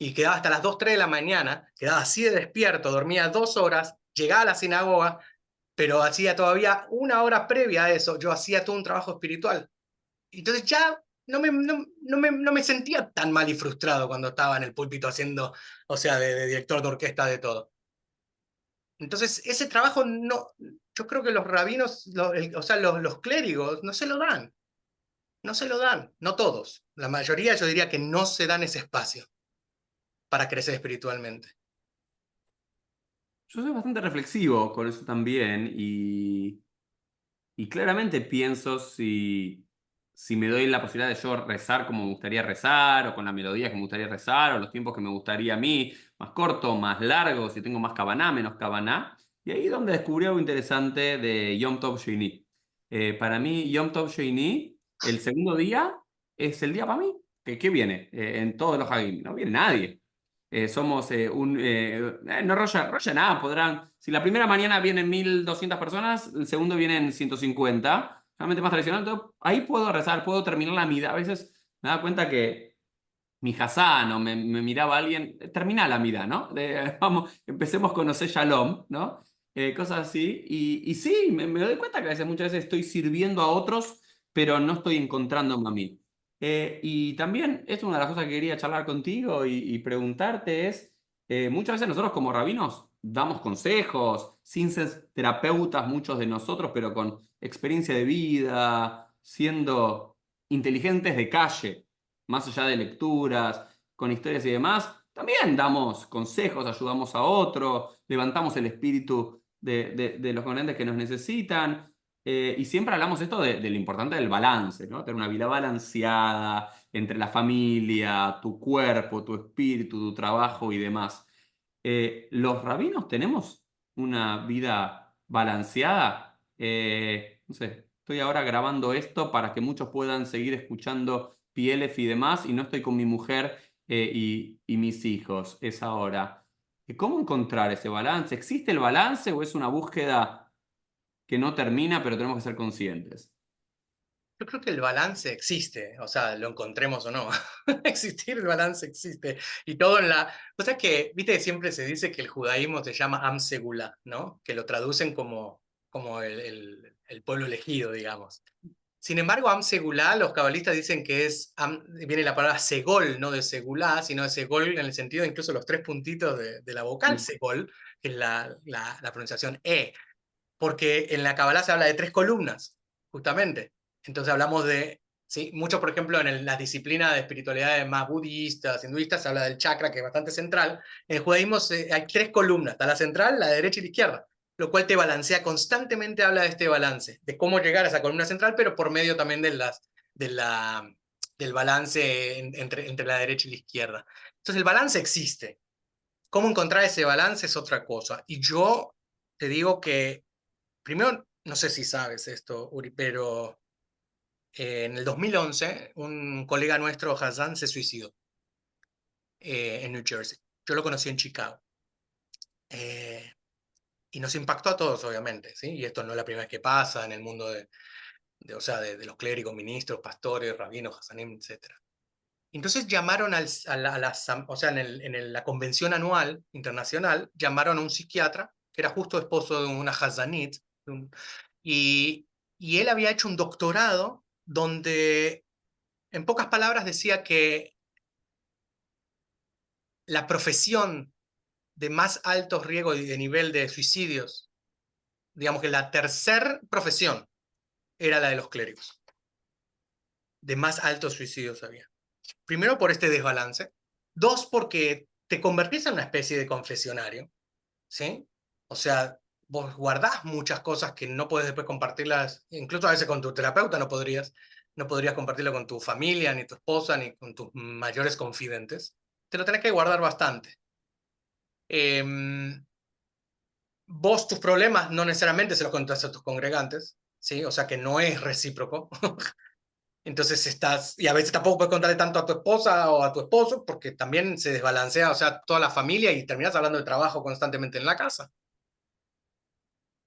Y quedaba hasta las 2 3 de la mañana, quedaba así de despierto, dormía 2 horas, llegaba a la sinagoga, pero hacía todavía una hora previa a eso, yo hacía todo un trabajo espiritual. Entonces ya no me sentía tan mal y frustrado cuando estaba en el púlpito haciendo, o sea, de director de orquesta de todo. Entonces, ese trabajo no, yo creo que los rabinos, o sea, los clérigos, no se lo dan, no se lo dan, no todos. La mayoría yo diría que no se dan ese espacio para crecer espiritualmente. Yo soy bastante reflexivo con eso también y claramente pienso si me doy la posibilidad de yo rezar como me gustaría rezar, o con la melodía que me gustaría rezar, o los tiempos que me gustaría a mí, más corto, más largo, si tengo más cabaná, menos cabaná. Y ahí es donde descubrí algo interesante de Yom Tov Sheni. Para mí, Yom Tov Sheni, el segundo día, es el día para mí. ¿Qué viene? En todos los Hagim. No viene nadie. Somos no Roya nada, podrán. Si la primera mañana vienen 1.200 personas, el segundo vienen 150, realmente más tradicional. Entonces, ahí puedo rezar, puedo terminar la mida. A veces me da cuenta que mi Hassan o me miraba alguien, termina la mida, ¿no? Vamos, empecemos con Ose Shalom, ¿no? Cosas así. Y sí, me doy cuenta que a veces, muchas veces estoy sirviendo a otros, pero no estoy encontrándome a mí. Y también, es una de las cosas que quería charlar contigo y preguntarte es, muchas veces nosotros como rabinos damos consejos, sin ser terapeutas muchos de nosotros, pero con experiencia de vida, siendo inteligentes de calle, más allá de lecturas, con historias y demás, también damos consejos, ayudamos a otros, levantamos el espíritu de los componentes que nos necesitan. Y siempre hablamos esto de lo importante del balance, ¿no? Tener una vida balanceada entre la familia, tu cuerpo, tu espíritu, tu trabajo y demás. ¿Los rabinos tenemos una vida balanceada? No sé, estoy ahora grabando esto para que muchos puedan seguir escuchando PLF y demás, y no estoy con mi mujer y mis hijos. Es ahora. ¿Cómo encontrar ese balance? ¿Existe el balance o es una búsqueda que no termina, pero tenemos que ser conscientes? Yo creo que el balance existe, o sea, lo encontremos o no. Existir el balance existe. Y todo en la... O sea que, viste, siempre se dice que el judaísmo se llama Am Segulá, ¿no? Que lo traducen como el pueblo elegido, digamos. Sin embargo, Am Segulá, los cabalistas dicen que viene la palabra Segol, no de Segulá, sino de Segol en el sentido de incluso los tres puntitos de la vocal Mm. Segol, que es la pronunciación E, porque en la Kabbalah se habla de tres columnas, justamente. Entonces hablamos de, ¿sí? Mucho, por ejemplo, en la disciplina de espiritualidades más budistas, hinduistas, se habla del chakra, que es bastante central. En el judaísmo hay tres columnas, está la central, la derecha y la izquierda, lo cual te balancea constantemente, habla de este balance, de cómo llegar a esa columna central, pero por medio también de la, del balance entre la derecha y la izquierda. Entonces el balance existe. ¿Cómo encontrar ese balance es otra cosa? Y yo te digo que primero, no sé si sabes esto, Uri, pero en el 2011 un colega nuestro, Hassan, se suicidó en New Jersey. Yo lo conocí en Chicago. Eh, y nos impactó a todos, obviamente, ¿sí? Y esto no es la primera vez que pasa en el mundo o sea, de los clérigos, ministros, pastores, rabinos, hasanim, etcétera. Entonces llamaron o sea, la convención anual internacional, llamaron a un psiquiatra, que era justo esposo de una Hazanit, y, y él había hecho un doctorado donde, en pocas palabras, decía que la profesión de más alto riesgo y de nivel de suicidios, digamos que la tercer profesión era la de los clérigos, de más altos suicidios había. Primero por este desbalance, dos porque te convertís en una especie de confesionario, ¿sí? O sea, vos guardás muchas cosas que no puedes después compartirlas, incluso a veces con tu terapeuta no podrías compartirlo con tu familia, ni tu esposa, ni con tus mayores confidentes. Te lo tenés que guardar bastante. Vos tus problemas no necesariamente se los contás a tus congregantes, ¿sí? O sea que no es recíproco. Entonces y a veces tampoco puedes contarle tanto a tu esposa o a tu esposo, porque también se desbalancea, o sea, toda la familia y terminas hablando de trabajo constantemente en la casa.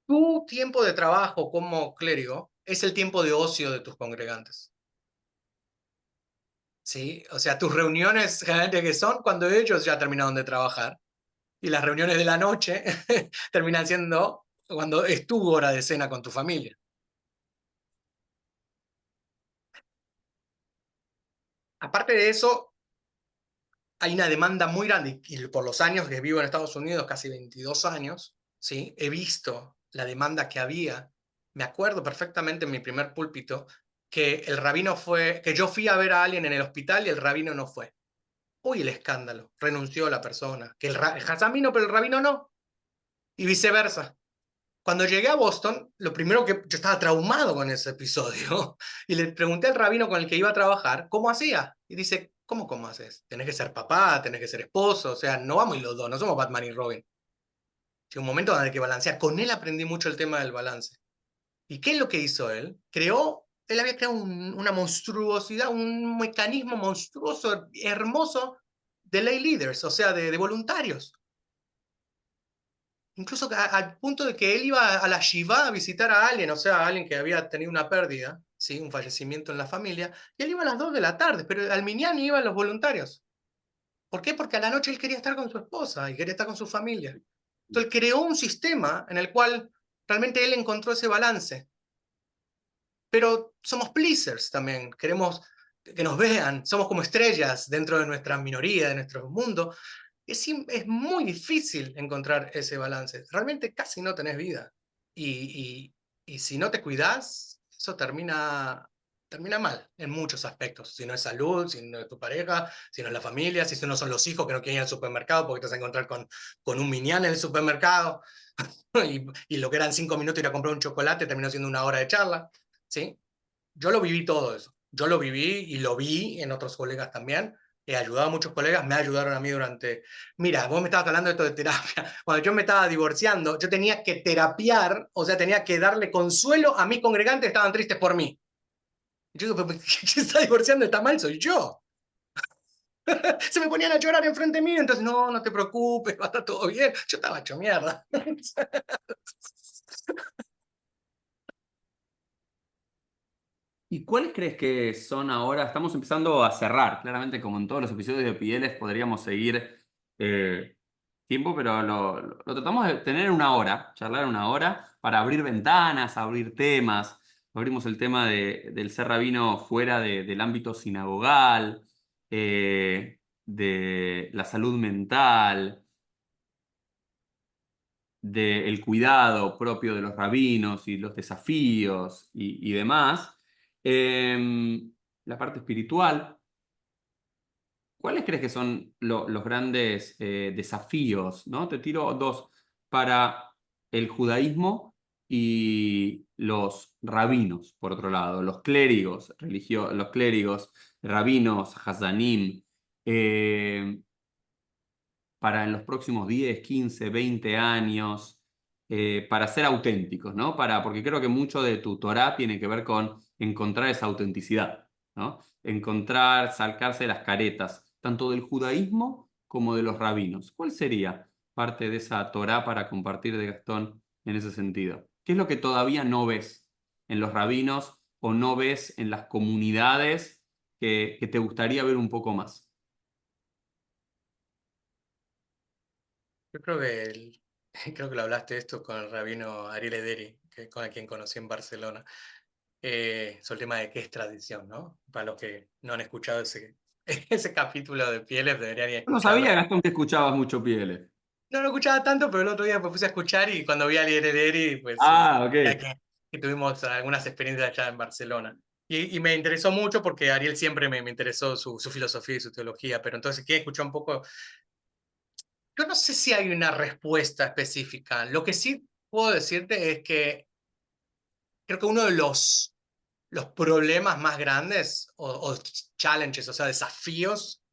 Tu tiempo de trabajo como clérigo es el tiempo de ocio de tus congregantes. ¿Sí? O sea, tus reuniones generalmente que son cuando ellos ya terminaron de trabajar y las reuniones de la noche terminan siendo cuando es tu hora de cena con tu familia. Aparte de eso, hay una demanda muy grande y por los años que vivo en Estados Unidos, casi 22 años, ¿sí? He visto la demanda que había. Me acuerdo perfectamente en mi primer púlpito que el rabino que yo fui a ver a alguien en el hospital y el rabino no fue. Uy, el escándalo, renunció la persona, que el jazamino, pero el rabino no, y viceversa. Cuando llegué a Boston, lo primero que yo estaba traumado con ese episodio y le pregunté al rabino con el que iba a trabajar cómo hacía. Y dice, ¿cómo haces? Tenés que ser papá, tenés que ser esposo, o sea, no vamos y los dos, no somos Batman y Robin. Hay un momento donde hay que balancear. Con él aprendí mucho el tema del balance. ¿Y qué es lo que hizo él? Él había creado una monstruosidad, un mecanismo monstruoso, hermoso de lay leaders, o sea, de voluntarios. Incluso al punto de que él iba a la Shiva a visitar a alguien, o sea, a alguien que había tenido una pérdida, ¿sí? Un fallecimiento en la familia, y él iba a las 2 de la tarde, pero al Minyan iban los voluntarios. ¿Por qué? Porque a la noche él quería estar con su esposa y quería estar con su familia. Entonces él creó un sistema en el cual realmente él encontró ese balance. Pero somos pleasers también, queremos que nos vean, somos como estrellas dentro de nuestra minoría, de nuestro mundo. Es muy difícil encontrar ese balance. Realmente casi no tenés vida. Y si no te cuidas, eso termina mal en muchos aspectos. Si no es salud, si no es tu pareja, si no es la familia, si no son los hijos que no quieren ir al supermercado porque te vas a encontrar con un minián en el supermercado. Y lo que eran 5 minutos ir a comprar un chocolate terminó siendo una hora de charla. ¿Sí? Yo lo viví todo eso. Yo lo viví y lo vi en otros colegas también. He ayudado a muchos colegas, me ayudaron a mí durante... Mira, vos me estabas hablando de esto de terapia. Cuando yo me estaba divorciando, yo tenía que terapiar, o sea, tenía que darle consuelo a mis congregantes que estaban tristes por mí. Yo digo, pero ¿quién está divorciando? Está mal, soy yo. Se me ponían a llorar enfrente mío, entonces, no, no te preocupes, va a estar todo bien. Yo estaba hecho mierda. ¿Y cuáles crees que son ahora? Estamos empezando a cerrar, claramente como en todos los episodios de Pieles podríamos seguir tiempo, pero lo tratamos de tener una hora, charlar una hora para abrir ventanas, abrir temas. Abrimos el tema del ser rabino fuera del ámbito sinagogal, de la salud mental, del cuidado propio de los rabinos y los desafíos y demás. La parte espiritual. ¿Cuáles crees que son los grandes desafíos, ¿no? Te tiro dos para el judaísmo y los rabinos, por otro lado, los clérigos, los clérigos, rabinos, hazanim, eh, para en los próximos 10, 15, 20 años, para ser auténticos, ¿no? Porque creo que mucho de tu Torá tiene que ver con encontrar esa autenticidad, ¿no? Encontrar, sacarse las caretas, tanto del judaísmo como de los rabinos. ¿Cuál sería? parte de esa Torá para compartir de Gastón en ese sentido? ¿Qué es lo que todavía no ves en los rabinos o no ves en las comunidades que te gustaría ver un poco más? Yo creo que, creo que lo hablaste esto con el rabino Ariel Ederi, con a quien conocí en Barcelona, sobre el tema de qué es tradición, ¿no? Para los que no han escuchado ese capítulo de Pieles, deberían ir a Yo no escucharlo. sabía, Gastón, que escuchabas mucho Pieles. No lo escuchaba tanto, pero el otro día me puse a escuchar y cuando vi a Ariel Ederi, pues Ah, ok. ya que tuvimos algunas experiencias allá en Barcelona. Y me interesó mucho porque Ariel siempre me interesó su filosofía y su teología, pero entonces quería escuchar un poco. Yo no sé si hay una respuesta específica. Lo que sí puedo decirte es que creo que uno de los problemas más grandes o challenges, o sea, desafíos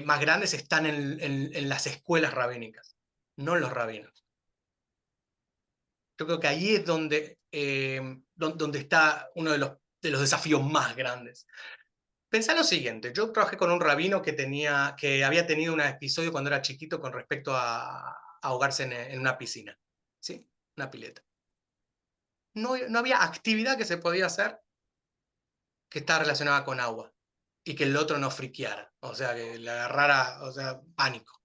más grandes están en las escuelas rabínicas, no en los rabinos. Yo creo que ahí es donde está uno de los desafíos más grandes. Pensá lo siguiente, yo trabajé con un rabino que había tenido un episodio cuando era chiquito con respecto a ahogarse en una piscina, ¿sí? Una pileta. No había actividad que se podía hacer que está relacionada con agua y que el otro no friqueara, o sea, que le agarrara, o sea, pánico.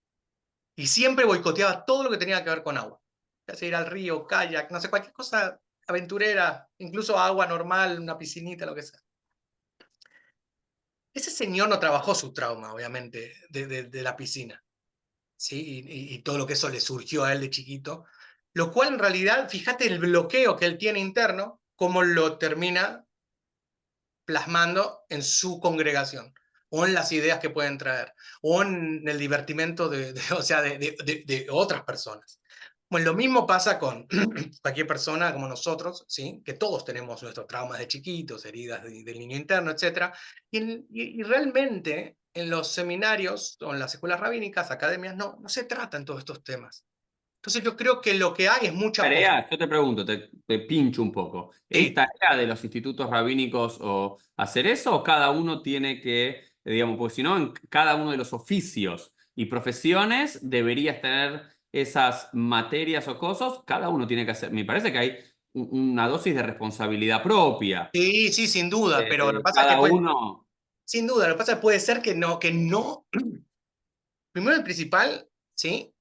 Y siempre boicoteaba todo lo que tenía que ver con agua. Ya sea ir al río, kayak, no sé, cualquier cosa aventurera, incluso agua normal, una piscinita, lo que sea. Ese señor no trabajó su trauma, obviamente, de la piscina, ¿sí? Y todo lo que eso le surgió a él de chiquito, lo cual en realidad, fíjate el bloqueo que él tiene interno, cómo lo termina plasmando en su congregación, o en las ideas que pueden traer, o en el divertimento o sea, de otras personas. Bueno, lo mismo pasa con cualquier persona como nosotros, ¿sí? Que todos tenemos nuestros traumas de chiquitos, heridas del niño interno, etc. Y realmente en los seminarios o en las escuelas rabínicas, academias, no se tratan todos estos temas. Entonces yo creo que lo que hay es mucha Tarea, yo te pregunto, te pincho un poco. ¿Es sí, tarea de los institutos rabínicos o hacer eso o cada uno tiene que, digamos, porque si no, en cada uno de los oficios y profesiones deberías tener esas materias o cosas, cada uno tiene que hacer. Me parece que hay una dosis de responsabilidad propia. sí, sí, sin duda, pero lo que pasa es que Cada pues, uno. sin duda, lo que pasa es que puede ser que no. Primero el principal, ¿sí?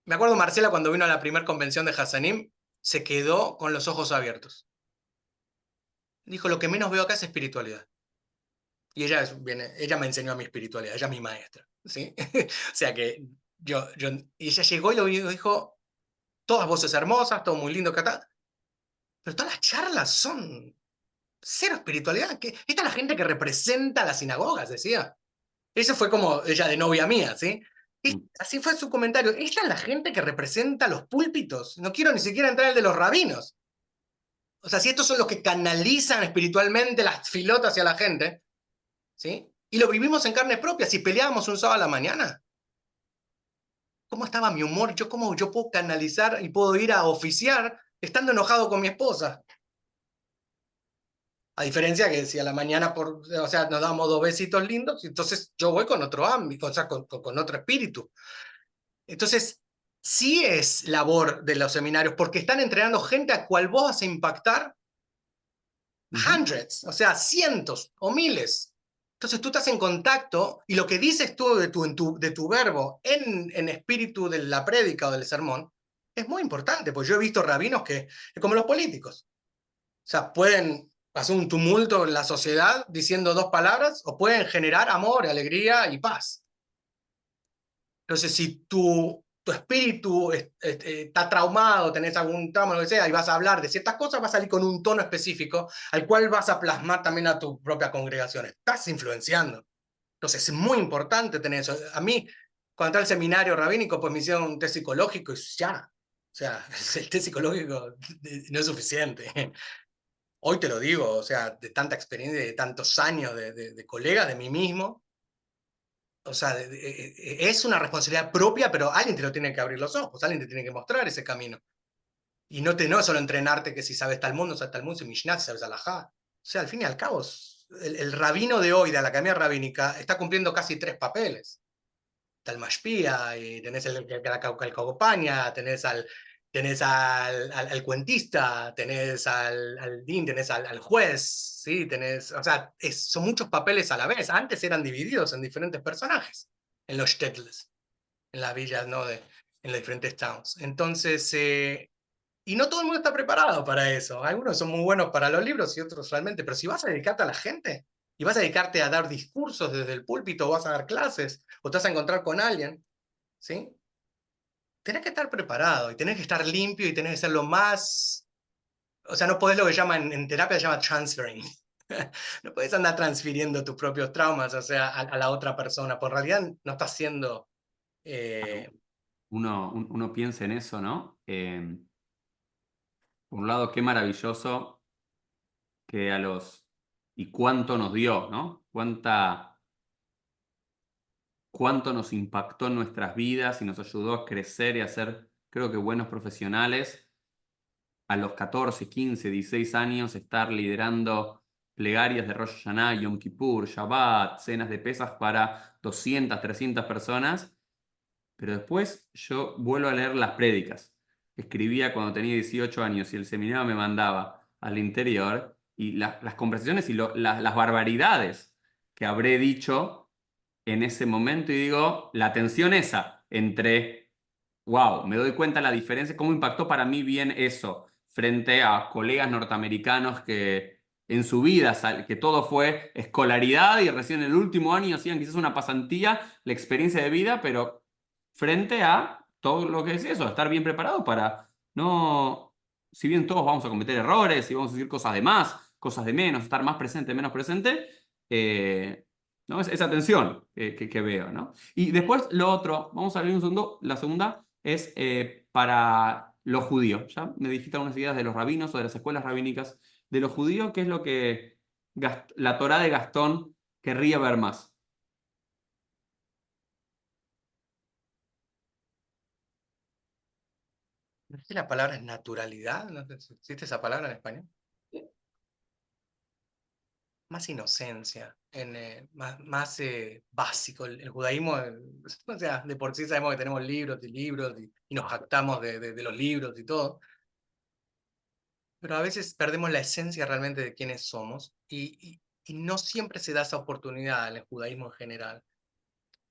Me acuerdo Marcela cuando vino a la primera convención de Hassanim, se quedó con los ojos abiertos. Dijo, lo que menos veo acá es espiritualidad. Y ella me enseñó a mi espiritualidad, ella es mi maestra, ¿sí? O sea que y ella llegó y lo dijo, todas voces hermosas, todo muy lindo que está, pero todas las charlas son cero espiritualidad. Esta es la gente que representa las sinagogas, decía. Eso fue como ella de novia mía, ¿sí? Así fue su comentario. Esta es la gente que representa los púlpitos. No quiero ni siquiera entrar el de los rabinos. O sea, si estos son los que canalizan espiritualmente las filotas hacia la gente, ¿sí? Y lo vivimos en carne propia. Si peleábamos un sábado a la mañana, ¿cómo estaba mi humor? ¿Cómo yo puedo canalizar y puedo ir a oficiar estando enojado con mi esposa? A diferencia que si a la mañana, o sea, nos damos dos besitos lindos, entonces yo voy con otro ámbito, o sea, con otro espíritu. Entonces, sí es labor de los seminarios, porque están entrenando gente a cual vos vas a impactar Ujú. hundreds, o sea, cientos o miles. Entonces tú estás en contacto y lo que dices tú de tu verbo en espíritu de la prédica o del sermón es muy importante, porque yo he visto rabinos que, como los políticos, o sea, pueden hacer un tumulto en la sociedad diciendo dos palabras o pueden generar amor, alegría y paz. Entonces, si tu espíritu está traumado, tenés algún trauma, lo que sea, y vas a hablar de ciertas cosas, vas a salir con un tono específico al cual vas a plasmar también a tu propia congregación. Estás influenciando. Entonces, es muy importante tener eso. A mí, cuando entré al seminario rabínico, pues me hicieron un test psicológico y ya. O sea, el test psicológico no es suficiente. Hoy te lo digo, o sea, de tanta experiencia, de tantos años de colegas, de mí mismo, o sea, es una responsabilidad propia, pero alguien te lo tiene que abrir los ojos, alguien te tiene que mostrar ese camino. Y no es solo entrenarte que si sabes tal mundo, sabes tal mundo, si Mishnah, si sabes Alajá. O sea, al fin y al cabo, el rabino de hoy, de la Academia Rabínica, está cumpliendo casi 3 papeles. Tal Mashpia, y tenés el Caucopaña, tenés al cuentista, tenés al Din, tenés al juez, ¿sí? Tenés, o sea, son muchos papeles a la vez. Antes eran divididos en diferentes personajes, en los shtetls, en las villas, ¿no? En los diferentes towns. Entonces, y no todo el mundo está preparado para eso. Algunos son muy buenos para los libros y otros realmente, pero si vas a dedicarte a la gente y vas a dedicarte a dar discursos desde el púlpito, o vas a dar clases, o te vas a encontrar con alguien, ¿sí? Tenés que estar preparado y tenés que estar limpio y tenés que ser lo más... O sea, no podés lo que llaman, en terapia se llama transferring. No puedes andar transfiriendo tus propios traumas, o sea, a la otra persona, por realidad no estás siendo... eh, Uno piensa en eso, ¿no? Por un lado, qué maravilloso que a los... y cuánto nos dio, ¿no? Cuánto nos impactó en nuestras vidas y nos ayudó a crecer y a ser, creo que, buenos profesionales. A los 14, 15, 16 años, estar liderando plegarias de Rosh Hashanah, Yom Kippur, Shabbat, cenas de pesas para 200, 300 personas. Pero después yo vuelvo a leer las prédicas que escribía cuando tenía 18 años y el seminario me mandaba al interior y las conversaciones y las barbaridades que habré dicho en ese momento y digo, la tensión esa entre, wow, me doy cuenta la diferencia, cómo impactó para mí bien eso frente a colegas norteamericanos que en su vida, que todo fue escolaridad y recién en el último año hacían quizás una pasantía, la experiencia de vida, pero frente a todo lo que es eso, estar bien preparado para no, si bien todos vamos a cometer errores y vamos a decir cosas de más, cosas de menos, estar más presente, menos presente, ¿no? Esa tensión que veo, ¿no? Y después lo otro, vamos a ver un segundo, la segunda es para los judíos, ¿ya? Me dijiste algunas ideas de los rabinos o de las escuelas rabínicas de los judíos, ¿qué es lo que la Torá de Gastón querría ver más? no sé si la palabra es naturalidad, no sé si existe esa palabra en español. Más inocencia, más básico. El judaísmo, o sea, de por sí sabemos que tenemos libros y libros y nos jactamos de los libros y todo, pero a veces perdemos la esencia realmente de quiénes somos y no siempre se da esa oportunidad en el judaísmo en general.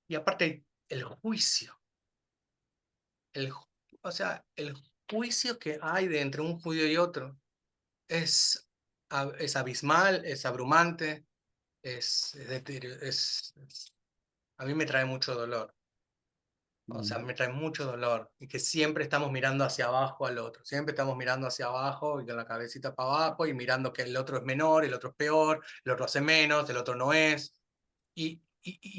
Y aparte, el juicio, el, o sea, el juicio que hay de entre un judío y otro es, es abismal, es abrumante, a mí me trae mucho dolor. O sea, me trae mucho dolor y que siempre estamos mirando hacia abajo al otro, siempre estamos mirando hacia abajo y con la cabecita para abajo y mirando que el otro es menor, el otro es peor, el otro hace menos, el otro no es. Y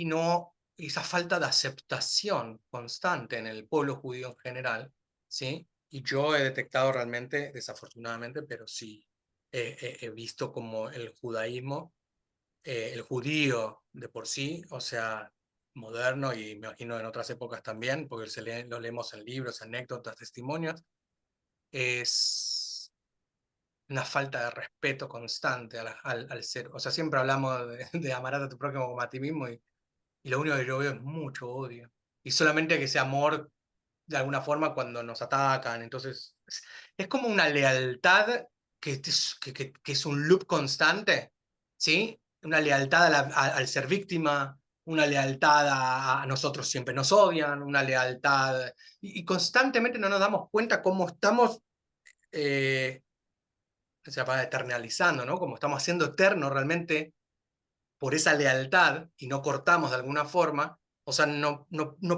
no, esa falta de aceptación constante en el pueblo judío en general, ¿sí? Y yo he detectado realmente, desafortunadamente, pero sí, he visto como el judaísmo, el judío de por sí, o sea, moderno y me imagino en otras épocas también, porque lo leemos en libros, anécdotas, testimonios, es una falta de respeto constante al ser. O sea, siempre hablamos de amar a tu prójimo como a ti mismo y lo único que yo veo es mucho odio. Y solamente que sea amor de alguna forma cuando nos atacan. Entonces, es como una lealtad que es un loop constante, ¿sí? Una lealtad al ser víctima, una lealtad a nosotros siempre nos odian, una lealtad... Y constantemente no nos damos cuenta cómo estamos, se va eternalizando, ¿no? Como estamos haciendo eterno realmente por esa lealtad y no cortamos de alguna forma, o sea, no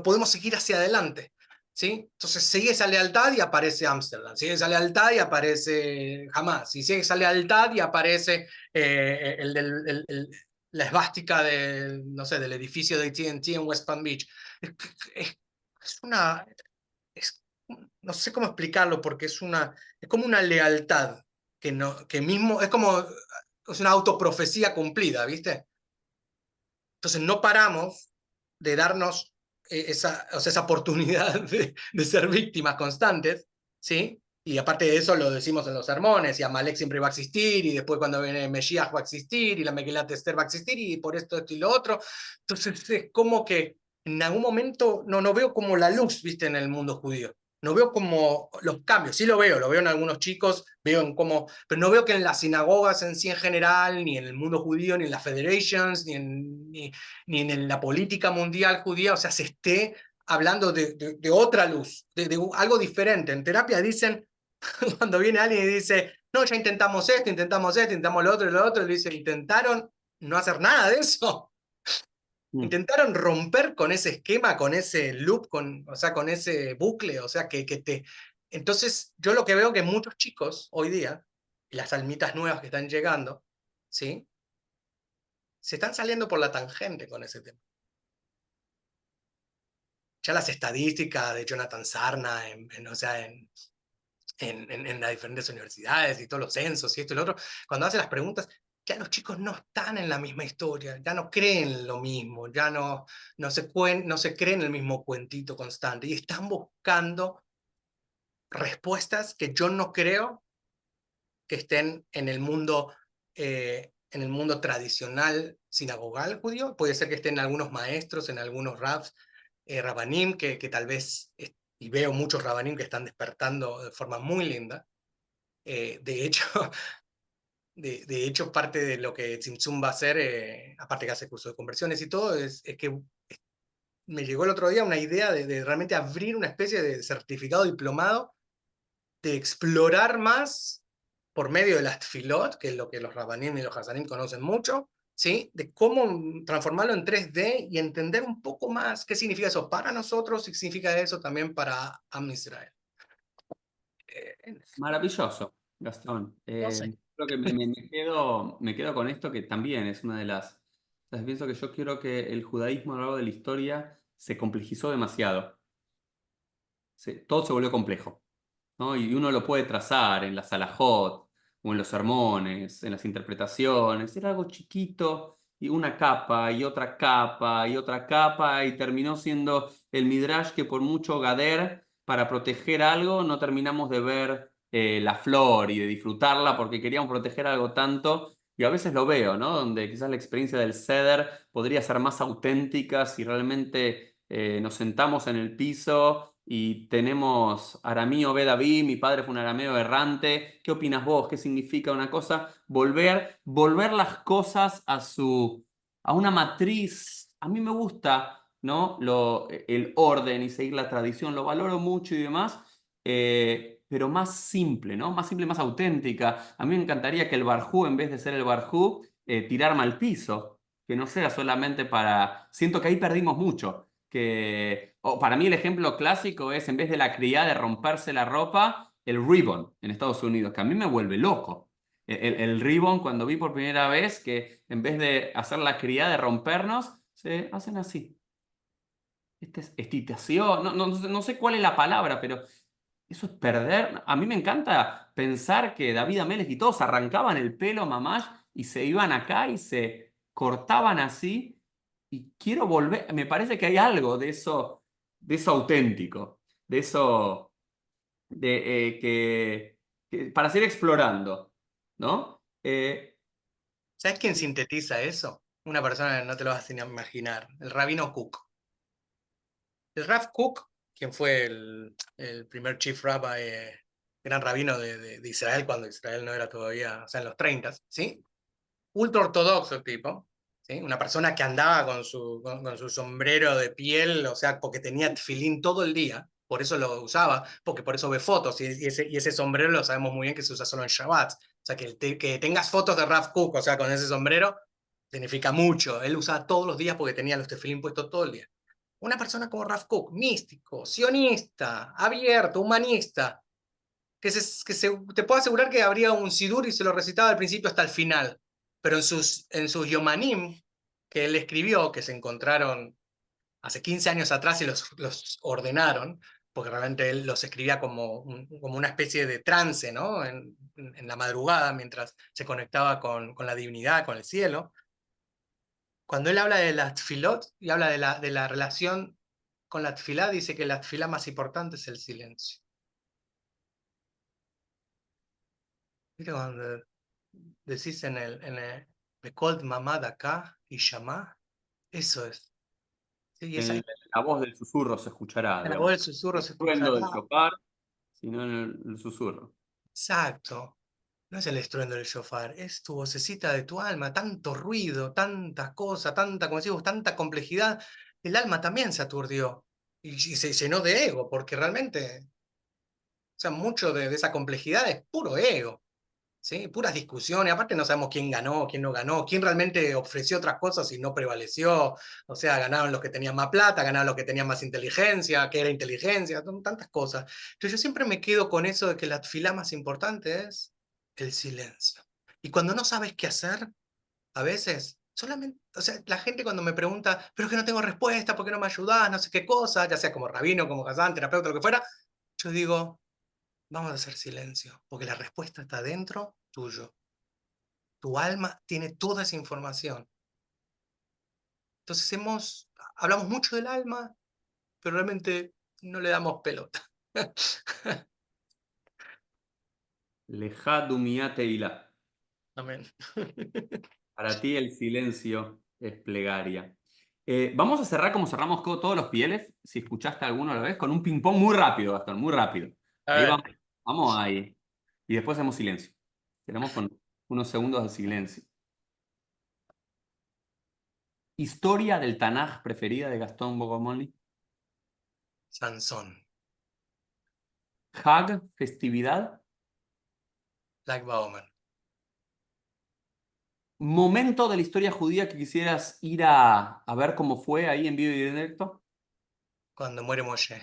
podemos seguir hacia adelante. ¿Sí? Entonces sigue esa lealtad y aparece Ámsterdam, sigue esa lealtad y aparece Hamas, y sigue esa lealtad y aparece la esvástica no sé, del edificio de AT&T en West Palm Beach. Es, es una, es, no sé cómo explicarlo porque es como una lealtad que, no, que mismo, es una autoprofecía cumplida, ¿viste? Entonces no paramos de darnos o sea, esa oportunidad de ser víctimas constantes, ¿sí? Y aparte de eso lo decimos en los sermones, y Amalek siempre va a existir, y después cuando viene Mesías va a existir, y la Megilat Esther va a existir, y por esto y lo otro. Entonces es como que en algún momento no veo como la luz, viste, en el mundo judío. No veo como los cambios, sí lo veo en algunos chicos, veo en cómo, pero no veo que en las sinagogas en sí en general, ni en el mundo judío, ni en las federations, ni en la política mundial judía, o sea, se esté hablando de otra luz, de algo diferente. En terapia dicen, cuando viene alguien y dice, no, ya intentamos esto, intentamos lo otro y lo otro, y le dicen, intentaron no hacer nada de eso. Mm. Intentaron romper con ese esquema, con ese loop, o sea, con ese bucle, o sea, que te... Entonces, yo lo que veo que muchos chicos hoy día, las almitas nuevas que están llegando, ¿sí? Se están saliendo por la tangente con ese tema. Ya las estadísticas de Jonathan Sarna, o sea, en las diferentes universidades y todos los censos y esto y lo otro, cuando hace las preguntas, ya los chicos no están en la misma historia, ya no creen lo mismo, ya no se creen el mismo cuentito constante y están buscando respuestas que yo no creo que estén en el mundo tradicional sinagogal judío. Puede ser que estén algunos maestros, en algunos rabs, rabanim, que tal vez, y veo muchos rabanim que están despertando de forma muy linda. De hecho, de hecho, parte de lo que Tzimtzum va a hacer, aparte que hace curso de conversiones y todo, es que me llegó el otro día una idea de realmente abrir una especie de certificado diplomado, de explorar más por medio de las tfilot, que es lo que los rabanim y los hasanim conocen mucho, ¿sí? De cómo transformarlo en 3D y entender un poco más qué significa eso para nosotros y qué significa eso también para Am Israel. Eh, Maravilloso, Gastón. no sé. Creo que me quedo con esto que también es una de las... o sea, pienso que yo quiero que el judaísmo a lo largo de la historia se complejizó demasiado. Todo se volvió complejo, ¿no? Y uno lo puede trazar en la Salahot, o en los sermones, en las interpretaciones. Era algo chiquito, y una capa, y otra capa, y otra capa, y terminó siendo el Midrash que por mucho gader para proteger algo, no terminamos de ver la flor y de disfrutarla porque queríamos proteger algo tanto. Y a veces lo veo, ¿no? Donde quizás la experiencia del ceder podría ser más auténtica si realmente nos sentamos en el piso y tenemos Aramí Obed David, mi padre fue un arameo errante. ¿Qué opinas vos? ¿Qué significa una cosa? Volver las cosas a una matriz. A mí me gusta, ¿no? El orden y seguir la tradición, lo valoro mucho y demás, pero más simple, ¿no? Más simple, más auténtica. A mí me encantaría que el barjú, en vez de ser el barjú, tirarme al piso, que no sea solamente para... Siento que ahí perdimos mucho para mí el ejemplo clásico es en vez de la criada de romperse la ropa, el ribbon en Estados Unidos, que a mí me vuelve loco. El ribbon, cuando vi por primera vez que en vez de hacer la criada de rompernos, se hacen así. Esta es excitación, no sé cuál es la palabra, pero eso es perder. A mí me encanta pensar que David Amelech y todos arrancaban el pelo mamás y se iban acá y se cortaban así. Y quiero volver, me parece que hay algo de eso auténtico, de eso para seguir explorando, ¿no? ¿Sabes quién sintetiza eso? Una persona que no te lo vas a imaginar, el rabino Cook. El Rav Cook, quien fue el primer chief rabbi, gran rabino de Israel, cuando Israel no era todavía, o sea, en los 30, ¿sí? Ultra ortodoxo el tipo, ¿sí? Una persona que andaba con su sombrero de piel, o sea, porque tenía tefilín todo el día, por eso lo usaba, porque por eso ve fotos, y ese sombrero lo sabemos muy bien que se usa solo en Shabbat. O sea, que tengas fotos de Rav Cook, o sea, con ese sombrero, significa mucho. Él usaba todos los días porque tenía los tefilín puestos todo el día. Una persona como Rav Kook, místico, sionista, abierto, humanista, te puedo asegurar que habría un sidur y se lo recitaba al principio hasta el final. Pero en sus yomanim, que él escribió, que se encontraron hace 15 años atrás y los ordenaron, porque realmente él los escribía como una especie de trance, ¿no? En la madrugada, mientras se conectaba con la divinidad, con el cielo. Cuando él habla de la tfilot y habla de la relación con la tfilá, dice que la tfilá más importante es el silencio. ¿Viste cuando decís en el Bekold mamá de acá y llamá? Eso es. Y es En algo, la voz del susurro se escuchará, la voz digamos. del susurro El se estruendo del escuchará. shofar, sino en el susurro. Exacto. No es el estruendo del shofar, es tu vocecita de tu alma, tanto ruido, tanta cosa, tanta, como decimos, tanta complejidad. El alma también se aturdió y se llenó de ego, porque realmente, o sea, mucho de esa complejidad es puro ego. ¿Sí? Puras discusiones, aparte no sabemos quién ganó, quién no ganó, quién realmente ofreció otras cosas y no prevaleció, o sea, ganaron los que tenían más plata, ganaron los que tenían más inteligencia, qué era inteligencia, son tantas cosas. Entonces yo siempre me quedo con eso de que la fila más importante es el silencio. Y cuando no sabes qué hacer, a veces, solamente, o sea, la gente cuando me pregunta, pero es que no tengo respuesta, ¿por qué no me ayudás? No sé qué cosa, ya sea como rabino, como Hazán, terapeuta, lo que fuera, yo digo, vamos a hacer silencio, porque la respuesta está dentro tuyo. Tu alma tiene toda esa información. Entonces hablamos mucho del alma, pero realmente no le damos pelota. Lejá Dumiá Tevilá. Amén. Para ti el silencio es plegaria. Vamos a cerrar como cerramos con todos los pieles, si escuchaste alguno a la vez, con un ping-pong muy rápido, Gastón, muy rápido. A Ahí ver, vamos, vamos ahí. Y después hacemos silencio. Quedamos con unos segundos de silencio. Historia del Tanaj preferida de Gastón Bogomolny. Sansón, Hag, festividad. Lag Bauman, Momento de la historia judía que quisieras ir a ver cómo fue ahí en vivo y directo. cuando muere Moshe,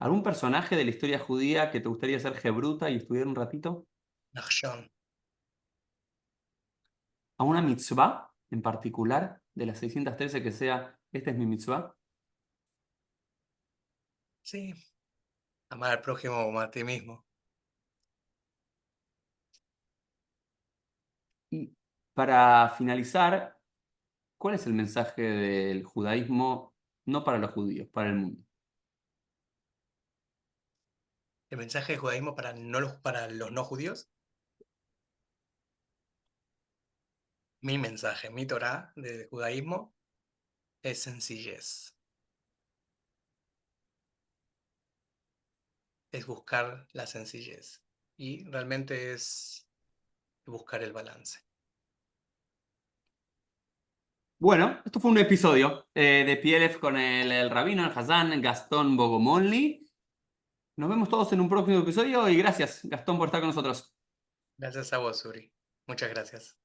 ¿Algún personaje de la historia judía que te gustaría ser Gebruta y estudiar un ratito? Nachshon. ¿A una mitzvah en particular de las 613 que sea, esta es mi mitzvah? Sí, amar al prójimo como a ti mismo. Y para finalizar, ¿cuál es el mensaje del judaísmo no para los judíos, para el mundo? El mensaje del judaísmo para los no judíos. Mi mensaje, mi Torah de judaísmo es sencillez. Es buscar la sencillez. Y realmente es buscar el balance. Bueno, esto fue un episodio de PLF con el rabino, el Hazán, Gastón Bogomolny. Nos vemos todos en un próximo episodio y gracias, Gastón, por estar con nosotros. Gracias a vos, Uri. Muchas gracias.